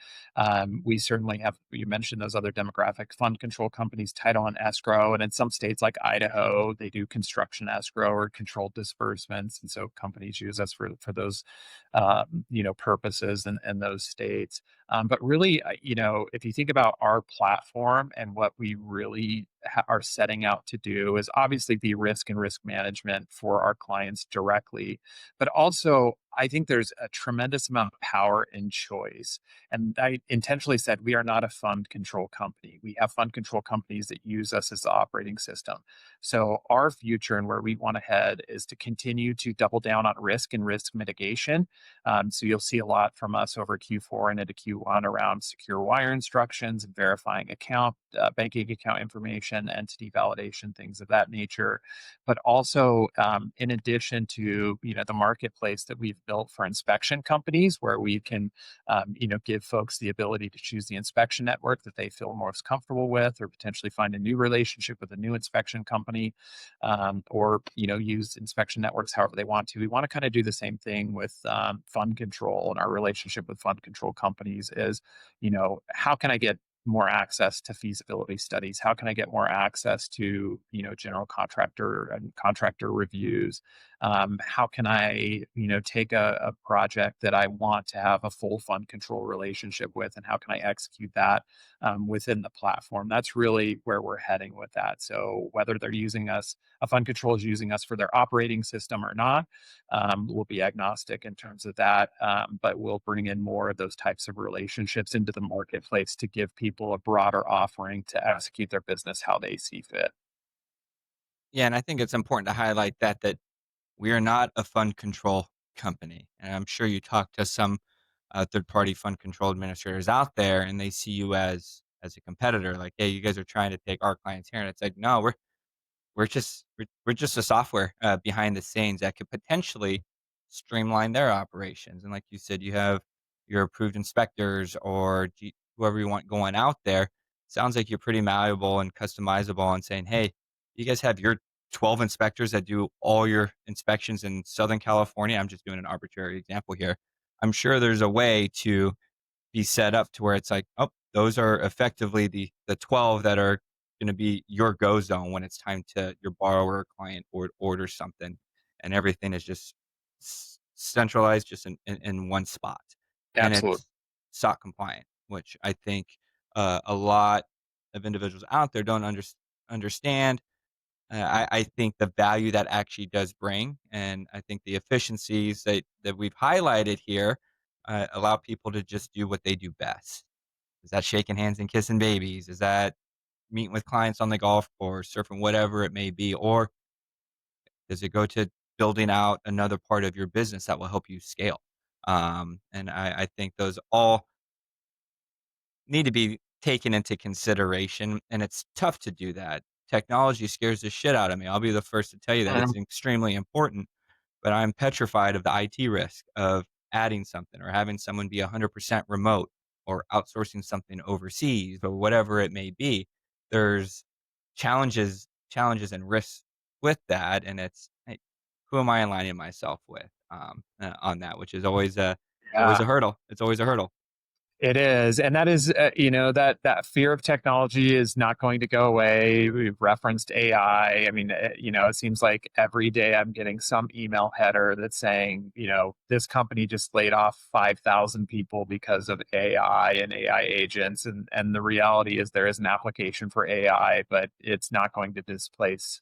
We certainly have, you mentioned those other demographic fund control companies, title and escrow. And in some states like Idaho, they do construction escrow or controlled disbursements. And so companies use us for those, purposes in those states. But really, if you think about our platform and what we really are setting out to do is obviously be risk and risk management for our clients directly, but also I think there's a tremendous amount of power in choice. And I intentionally said we are not a fund control company. We have fund control companies that use us as the operating system. So our future and where we want to head is to continue to double down on risk and risk mitigation. So you'll see a lot from us over Q4 and into Q1 around secure wire instructions and verifying banking account information, entity validation, things of that nature. But also, in addition to the marketplace that we've built for inspection companies, where we can give folks the ability to choose the inspection network that they feel most comfortable with, or potentially find a new relationship with a new inspection company, or use inspection networks however they want to. We want to kind of do the same thing with fund control, and our relationship with fund control companies is, how can I get more access to feasibility studies? How can I get more access to general contractor and contractor reviews? How can I take a project that I want to have a full fund control relationship with, and how can I execute that within the platform? That's really where we're heading with that. So whether they're using us, a fund control is using us for their operating system or not, we'll be agnostic in terms of that, but we'll bring in more of those types of relationships into the marketplace to give people a broader offering to execute their business how they see fit. Yeah, and I think it's important to highlight that we are not a fund control company. And I'm sure you talk to some third-party fund control administrators out there, and they see you as a competitor. Like, hey, you guys are trying to take our clients here, and it's like, no, we're just a software behind the scenes that could potentially streamline their operations. And like you said, you have your approved inspectors or whoever you want going out there. Sounds like you're pretty malleable and customizable on saying, hey, you guys have your 12 inspectors that do all your inspections in Southern California. I'm just doing an arbitrary example here. I'm sure there's a way to be set up to where it's like, oh, those are effectively the 12 that are going to be your go zone when it's time to your borrower or client or order something, and everything is just centralized just in one spot, and Absolutely. it's SOC compliant, which I think a lot of individuals out there don't understand. I think the value that actually does bring, and I think the efficiencies that we've highlighted here allow people to just do what they do best. Is that shaking hands and kissing babies? Is that meeting with clients on the golf course, surfing, whatever it may be? Or does it go to building out another part of your business that will help you scale? And I think those all need to be taken into consideration, and it's tough to do that. Technology scares the shit out of me. I'll be the first to tell you that it's extremely important, but I'm petrified of the IT risk of adding something or having someone be 100% remote or outsourcing something overseas or whatever it may be. There's challenges and risks with that, and it's, hey, who am I aligning myself with, on that, which is always a Yeah. hurdle. It's always a hurdle. It is, and that is, that fear of technology is not going to go away. We've referenced AI. I mean, it seems like every day I'm getting some email header that's saying, this company just laid off 5,000 people because of AI and AI agents, and the reality is there is an application for AI, but it's not going to displace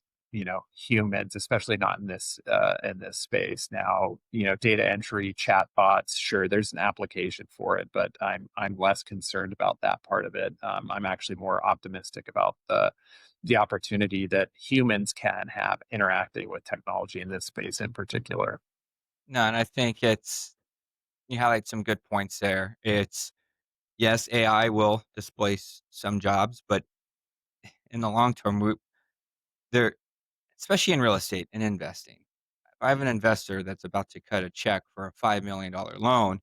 humans, especially not in this space. Now, data entry, chatbots, sure, there's an application for it, but I'm less concerned about that part of it. I'm actually more optimistic about the opportunity that humans can have interacting with technology in this space in particular. No, and I think you highlight some good points there. It's yes, AI will displace some jobs, but in the long term, there, especially in real estate and investing. If I have an investor that's about to cut a check for a $5 million loan,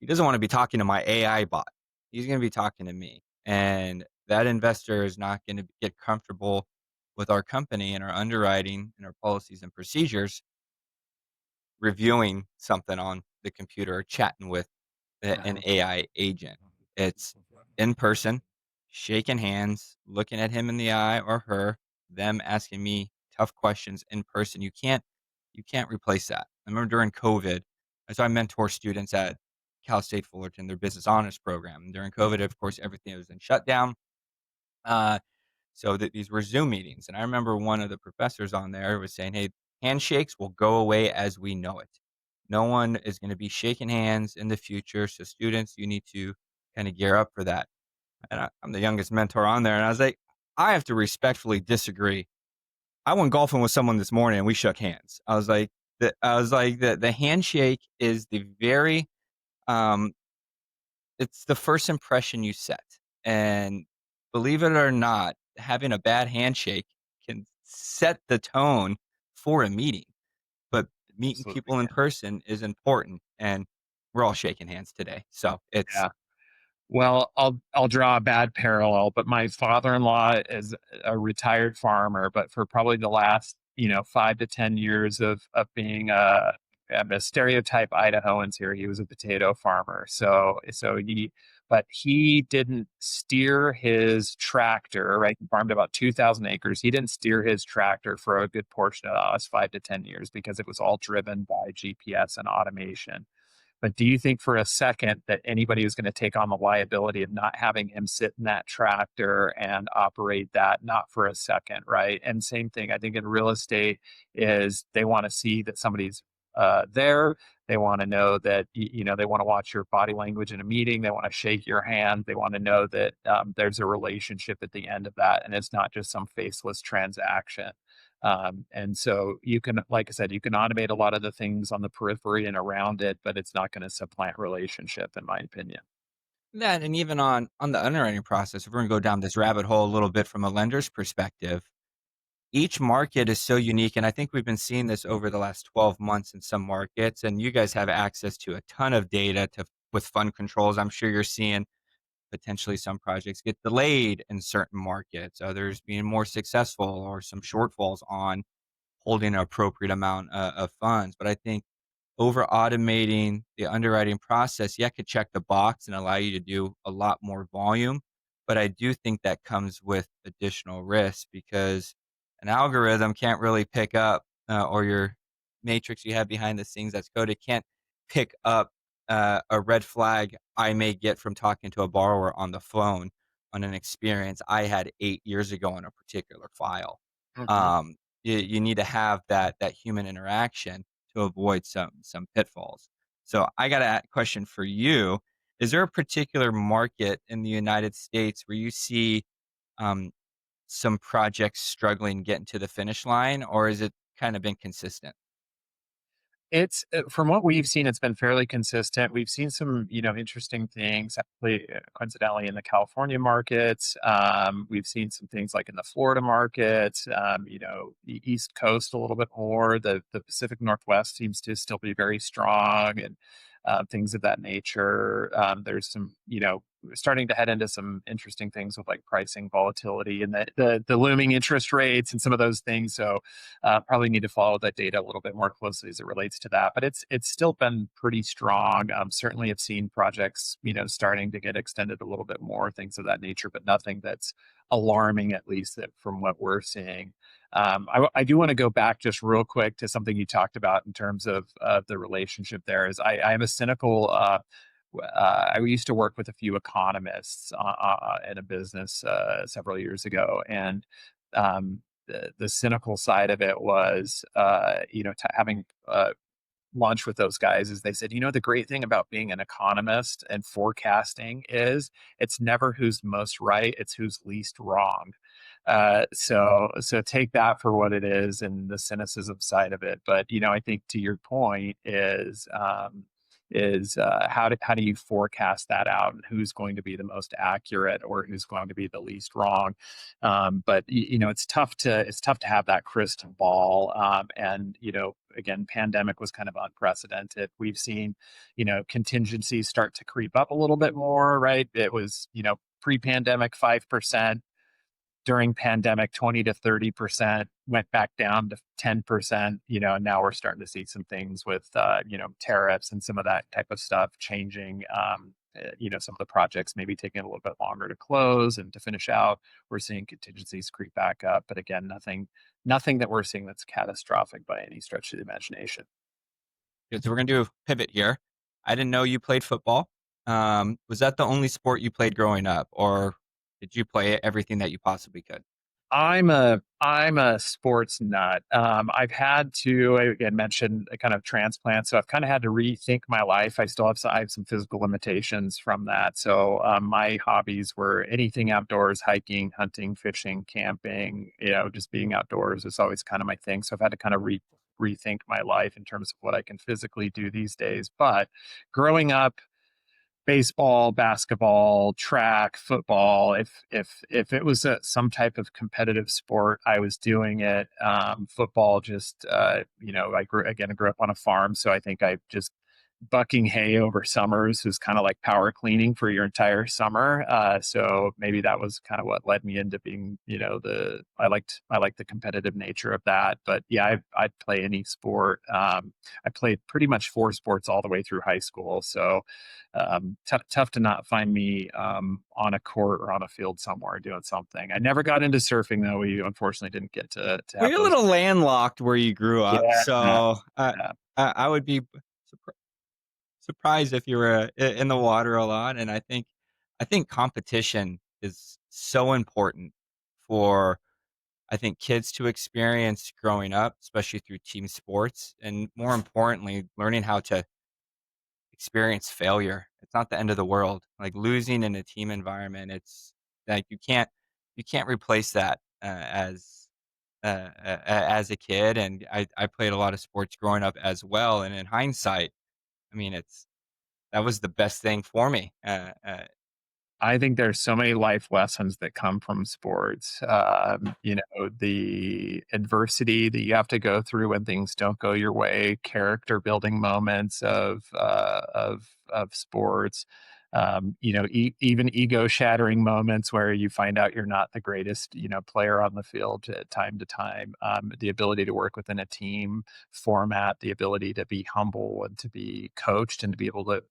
he doesn't want to be talking to my AI bot. He's going to be talking to me. And that investor is not going to get comfortable with our company and our underwriting and our policies and procedures reviewing something on the computer or chatting with an AI agent. It's in person, shaking hands, looking at him in the eye or her, them asking me tough questions in person. You can't replace that. I remember during COVID, I mentor students at Cal State Fullerton, their business honors program. And during COVID, of course, everything was in shutdown. Uh, so that these were Zoom meetings. And I remember one of the professors on there was saying, hey, handshakes will go away as we know it. No one is going to be shaking hands in the future. So students, you need to kind of gear up for that. And I'm the youngest mentor on there. And I was like, I have to respectfully disagree. I went golfing with someone this morning and we shook hands. The handshake is the very um it's the first impression you set. And believe it or not, having a bad handshake can set the tone for a meeting. But meeting Absolutely people in can. person is important, and we're all shaking hands today. So it's Yeah. Well, I'll draw a bad parallel, but my father-in-law is a retired farmer, but for probably the last, 5 to 10 years of being a stereotype Idahoans here, he was a potato farmer. But he didn't steer his tractor, right? He farmed about 2,000 acres. He didn't steer his tractor for a good portion of the last 5 to 10 years because it was all driven by GPS and automation. But do you think for a second that anybody was going to take on the liability of not having him sit in that tractor and operate that? Not for a second, right? And same thing, I think in real estate is they want to see that somebody's there. They want to know that they want to watch your body language in a meeting. They want to shake your hand. They want to know that there's a relationship at the end of that, and it's not just some faceless transaction. And so you can, like I said, you can automate a lot of the things on the periphery and around it, but it's not going to supplant relationship, in my opinion. that, and even on the underwriting process, if we're gonna go down this rabbit hole a little bit from a lender's perspective, each market is so unique, and I think we've been seeing this over the last 12 months in some markets, and you guys have access to a ton of data to with fund controls. I'm sure you're seeing potentially some projects get delayed in certain markets, others being more successful, or some shortfalls on holding an appropriate amount of funds. But I think over automating the underwriting process, yeah, could check the box and allow you to do a lot more volume. But I do think that comes with additional risk because an algorithm can't really pick up, or your matrix you have behind the scenes that's coded can't pick up a red flag I may get from talking to a borrower on the phone on an experience I had 8 years ago on a particular file. Mhm. Um, you need to have that human interaction to avoid some pitfalls. So I got a question for you. Is there a particular market in the United States where you see um, some projects struggling getting to the finish line, or is it kind of been consistent? It's from what we've seen, it's been fairly consistent. We've seen some, interesting things actually, coincidentally in the California markets. We've seen some things like in the Florida markets. The East Coast a little bit more. The Pacific Northwest seems to still be very strong, and things of that nature. There's some, starting to head into some interesting things with like pricing volatility and the looming interest rates and some of those things. So probably need to follow that data a little bit more closely as it relates to that. But it's still been pretty strong. Certainly, have seen projects starting to get extended a little bit more, things of that nature, but nothing that's alarming, at least that from what we're seeing. I do want to go back just real quick to something you talked about in terms of the relationship there. Is I am a cynical. I used to work with a few economists in a business several years ago, and the cynical side of it was, having lunch with those guys is they said, the great thing about being an economist and forecasting is it's never who's most right, it's who's least wrong. So take that for what it is and the cynicism side of it. But I think to your point is how do you forecast that out and who's going to be the most accurate or who's going to be the least wrong. But it's tough to have that crystal ball. And again, pandemic was kind of unprecedented. We've seen contingencies start to creep up a little bit more, right? It was pre-pandemic 5%, during pandemic 20 to 30%, went back down to 10%. And now we're starting to see some things with tariffs and some of that type of stuff changing. Some of the projects maybe taking a little bit longer to close and to finish out. We're seeing contingencies creep back up, but again, nothing that we're seeing that's catastrophic by any stretch of the imagination. Good. So we're gonna do a pivot here. I didn't know you played football. Was that the only sport you played growing up, or did you play everything that you possibly could? I'm a sports nut. I've had to, I again mentioned a kind of transplant, so I've kind of had to rethink my life. I have some physical limitations from that. So my hobbies were anything outdoors: hiking, hunting, fishing, camping. Just being outdoors is always kind of my thing. So I've had to kind of rethink my life in terms of what I can physically do these days. But growing up, baseball, basketball, track, football. If it was some type of competitive sport, I was doing it. Football, just I grew up on a farm, so I think I just bucking hay over summers was kind of like power cleaning for your entire summer. So maybe that was kind of what led me into being, I liked the competitive nature of that. But yeah, I'd play any sport. I played pretty much four sports all the way through high school. So tough to not find me on a court or on a field somewhere doing something. I never got into surfing though. We unfortunately didn't get to Well, have you're a those. little landlocked where you grew up, Yeah, so yeah. I would be surprised if you were in the water a lot. And I think competition is so important for I think kids to experience growing up, especially through team sports, and more importantly, learning how to experience failure. It's not the end of the world. Like losing in a team environment, it's like you can't replace that as a kid. And I played a lot of sports growing up as well. And in hindsight, I mean, that was the best thing for me. I think there's so many life lessons that come from sports. The adversity that you have to go through when things don't go your way, character building moments of sports. Even ego shattering moments where you find out you're not the greatest, player on the field at time to time. The ability to work within a team format, the ability to be humble and to be coached and to be able to,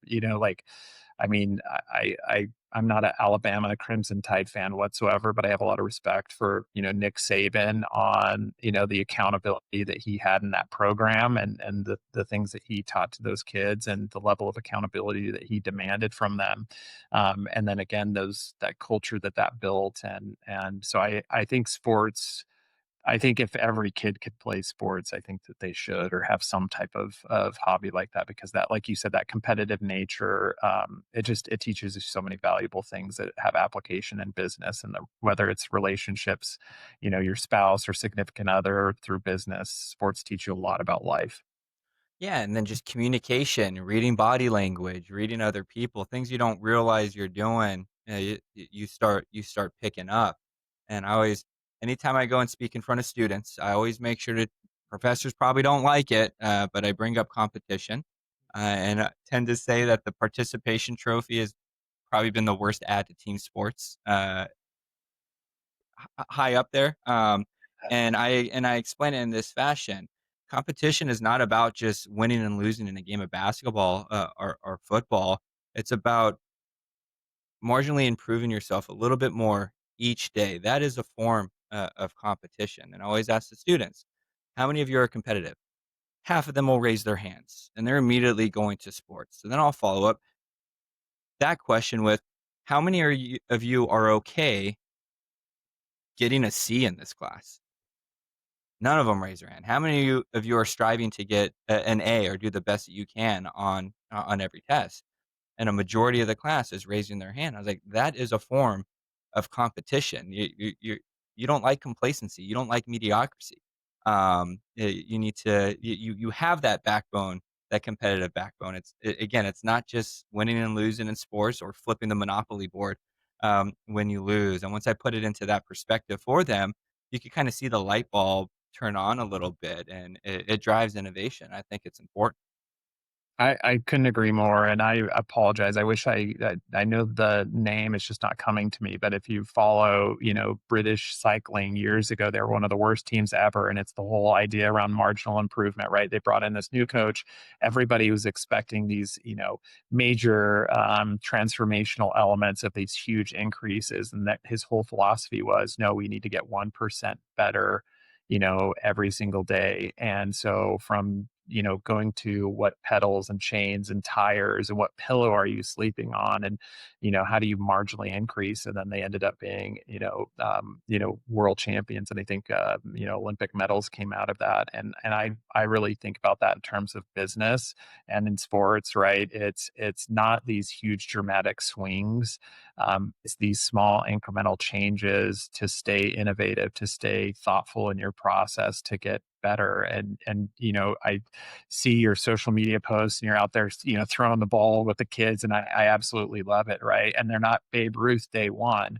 I mean, I'm not an Alabama Crimson Tide fan whatsoever, but I have a lot of respect for Nick Saban on the accountability that he had in that program and the things that he taught to those kids and the level of accountability that he demanded from them, and then again that culture that built and so I think sports. I think if every kid could play sports, I think that they should or have some type of hobby like that because that, like you said, that competitive nature, it teaches you so many valuable things that have application in business and whether it's relationships, your spouse or significant other through business, sports teach you a lot about life. Yeah, and then just communication, reading body language, reading other people, things you don't realize you're doing, you start picking up. And anytime I go and speak in front of students, I always make sure to professors probably don't like it, but I bring up competition, and I tend to say that the participation trophy is probably been the worst ad to team sports, high up there. And I explain it in this fashion. Competition is not about just winning and losing in a game of basketball, or football. It's about marginally improving yourself a little bit more each day. That is a form, of competition. And I always ask the students, how many of you are competitive? Half of them will raise their hands and they're immediately going to sports. So then I'll follow up that question with, how many of you are okay getting a C in this class? None of them raise their hand. How many of you are striving to get an A or do the best that you can on every test? And a majority of the class is raising their hand. I was like, that is a form of competition. You don't like complacency. You don't like mediocrity. You need to you have that backbone, that competitive backbone. Again, it's not just winning and losing in sports or flipping the monopoly board, when you lose. And once I put it into that perspective for them, you can kind of see the light bulb turn on a little bit, and it drives innovation. I think it's important. I couldn't agree more, and I apologize. I wish I know the name, it's just not coming to me, but if you follow, British cycling years ago, they were one of the worst teams ever, and it's the whole idea around marginal improvement, right? They brought in this new coach. Everybody was expecting these, major, transformational elements of these huge increases, and that his whole philosophy was, "No, we need to get 1% better, every single day." And so from going to what pedals and chains and tires and what pillow are you sleeping on, and how do you marginally increase, and then they ended up being world champions, and I think Olympic medals came out of that, and I really think about that in terms of business and in sports, right? It's not these huge dramatic swings. It's these small incremental changes to stay innovative, to stay thoughtful in your process, to get better. And I see your social media posts and you're out there, throwing the ball with the kids, and I absolutely love it, right? And they're not Babe Ruth day one,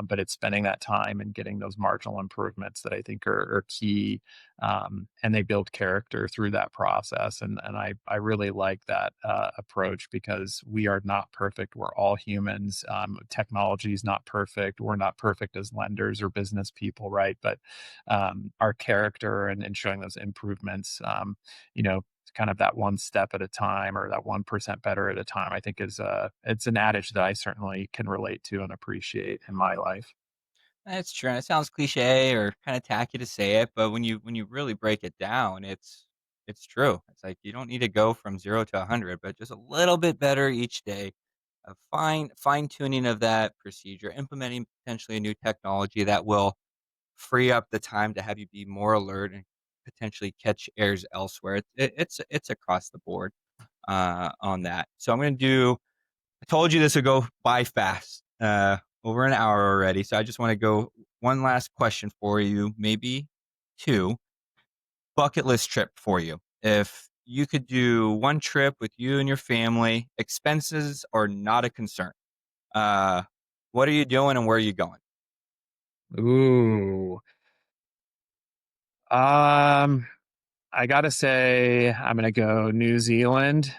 but it's spending that time and getting those marginal improvements that I think are key. And they build character through that process, and I really like that approach, because we are not perfect. We're all humans. Technology is not perfect. We're not perfect as lenders or business people, right? But our character, and showing those improvements, kind of that one step at a time, or that 1% better at a time, I think it's an adage that I certainly can relate to and appreciate in my life. That's true, and it sounds cliche or kinda tacky to say it, but when you really break it down, it's true. It's like you don't need to go from 0 to 100, but just a little bit better each day. A fine-tuning of that procedure, implementing potentially a new technology that will free up the time to have you be more alert and potentially catch errors elsewhere. It's across the board, on that. So I told you this would go by fast, over an hour already, so I just wanna go one last question for you, maybe 2. Bucket list trip for you. If you could do 1 trip with you and your family, expenses are not a concern. Uh, what are you doing and where are you going? Ooh. Um, I gotta say, I'm gonna go New Zealand,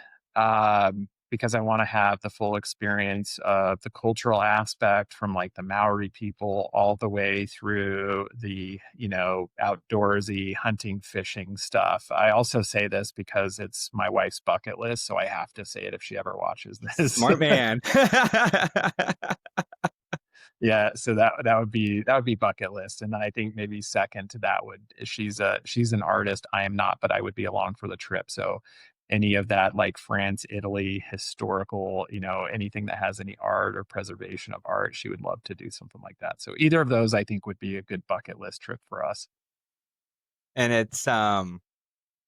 because I want to have the full experience of the cultural aspect, from like the Maori people all the way through the outdoorsy hunting, fishing stuff. I also say this because it's my wife's bucket list, so I have to say it if she ever watches this. Smart man. Yeah, so that would be bucket list, and I think maybe second to that would, she's an artist, I am not, but I would be along for the trip. So any of that, like France, Italy, historical, anything that has any art or preservation of art, she would love to do something like that. So either of those I think would be a good bucket list trip for us. And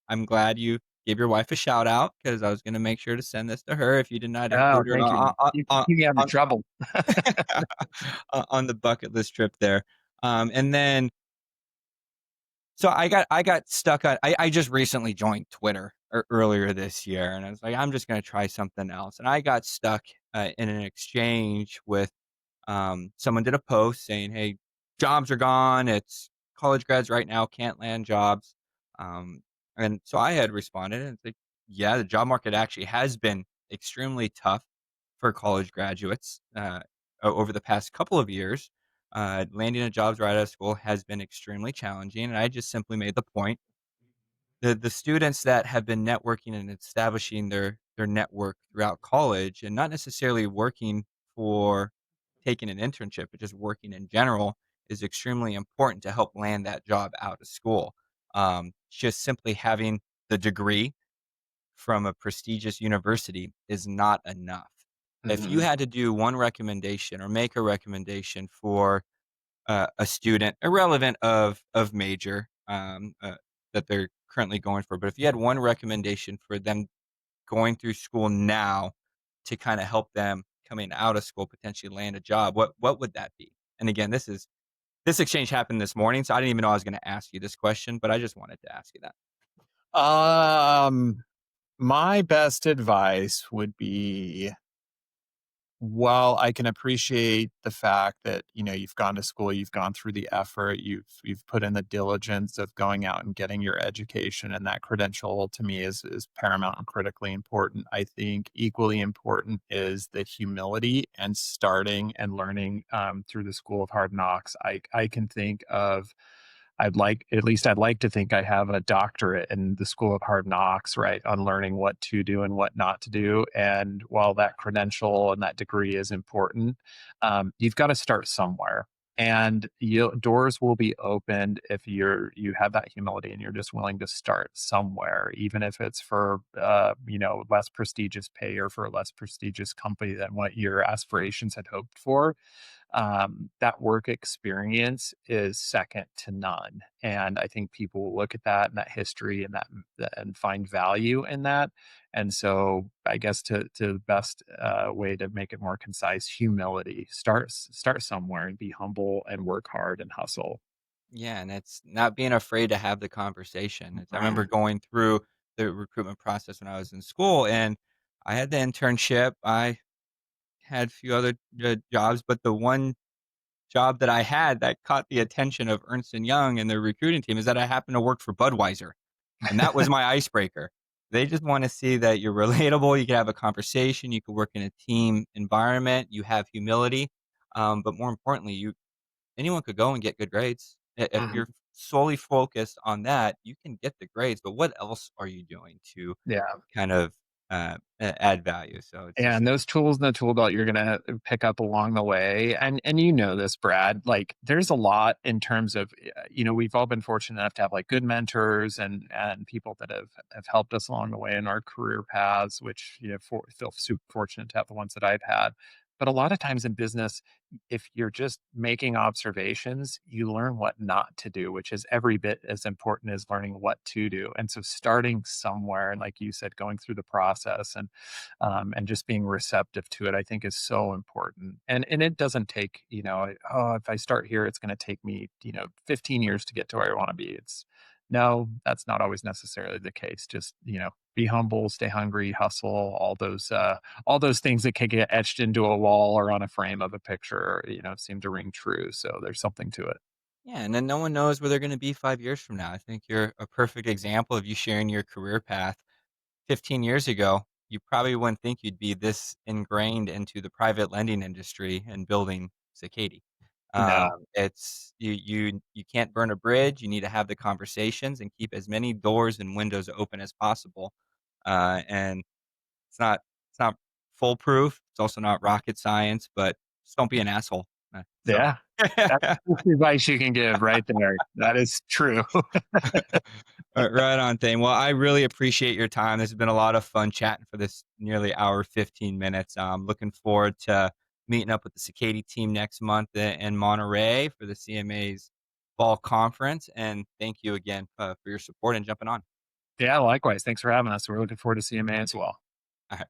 I'm glad you gave your wife a shout out because I was gonna make sure to send this to her if you did not Oh, include her thank you. You keep me out of on trouble. on the bucket list trip there. And then so I got stuck on I just recently joined Twitter earlier this year, and I was like, "I'm just gonna try something else." And I got stuck, in an exchange with, someone did a post saying, "Hey, jobs are gone. It's college grads right now can't land jobs." Um, and so I had responded and it's like, "Yeah, the job market actually has been extremely tough for college graduates over the past couple of years. Landing a job right out of school has been extremely challenging, and I just simply made the point the students that have been networking and establishing their network throughout college, and not necessarily working for taking an internship, but just working in general, is extremely important to help land that job out of school. Just simply having the degree from a prestigious university is not enough. If you Mhm. had to do one recommendation or make a recommendation for a student, irrelevant of major, that they're currently going for, but if you had one recommendation for them going through school now to kinda help them coming out of school potentially land a job, what would that be? And again, this exchange happened this morning, so I didn't even know I was gonna ask you this question, but I just wanted to ask you that. Um, my best advice would be, well, I can appreciate the fact that, you've gone to school, you've gone through the effort, you've put in the diligence of going out and getting your education, and that credential to me is paramount and critically important. I think equally important is the humility and starting and learning through the school of hard knocks. I can think of I'd like to think I have a doctorate in the school of hard knocks, right, on learning what to do and what not to do. And while that credential and that degree is important, you've got to start somewhere. And doors will be opened if you have that humility and you're just willing to start somewhere, even if it's for less prestigious pay or for a less prestigious company than what your aspirations had hoped for. That work experience is second to none. And I think people will look at that and that history and and find value in that. And so I guess to the best way to make it more concise, humility. Start somewhere and be humble and work hard and hustle. Yeah, and it's not being afraid to have the conversation. It's I remember Mhm. going through the recruitment process when I was in school, and I had the internship, I had a few other, jobs, but the one job that I had that caught the attention of Ernst& and Young and their recruiting team is that I happened to work for Budweiser, and that was my icebreaker. They just wanna see that you're relatable, you can have a conversation, you can work in a team environment, you have humility, but more importantly, anyone could go and get good grades. If Mhm. you're solely focused on that, you can get the grades, but what else are you doing to Yeah. kind of, add value? So it's just And those tools in the tool belt you're gonna pick up along the way, and you know this, Brad, like, there's a lot in terms of, we've all been fortunate enough to have, like, good mentors and people that have helped us along the way in our career paths, which, feel super fortunate to have the ones that I've had. But a lot of times in business, if you're just making observations, you learn what not to do, which is every bit as important as learning what to do. And so starting somewhere, and like you said, going through the process and just being receptive to it, I think is so important. And it doesn't take, oh, if I start here, it's going to take me, 15 years to get to where I want to be. It's no, that's not always necessarily the case. Just, be humble, stay hungry, hustle, all those things that can get etched into a wall or on a frame of a picture, seem to ring true. So there's something to it. yeah, and then no one knows where they're gonna be 5 years from now. I think you're a perfect example of you sharing your career path. 15 years ago, you probably wouldn't think you'd be this ingrained into the private lending industry and building Sekady. No. It's you can't burn a bridge, you need to have the conversations and keep as many doors and windows open as possible, and it's not foolproof, it's also not rocket science, but just don't be an asshole, so Yeah. That's the advice you can give right there. That is true. Right on, Thane. Well, I really appreciate your time. This has been a lot of fun chatting for this nearly hour, 15 minutes. Looking forward to meeting up with the Cicady team next month in Monterey for the CMA's fall conference. And thank you again for your support and jumping on. Yeah, likewise. Thanks for having us. We're looking forward to CMA as well. All right.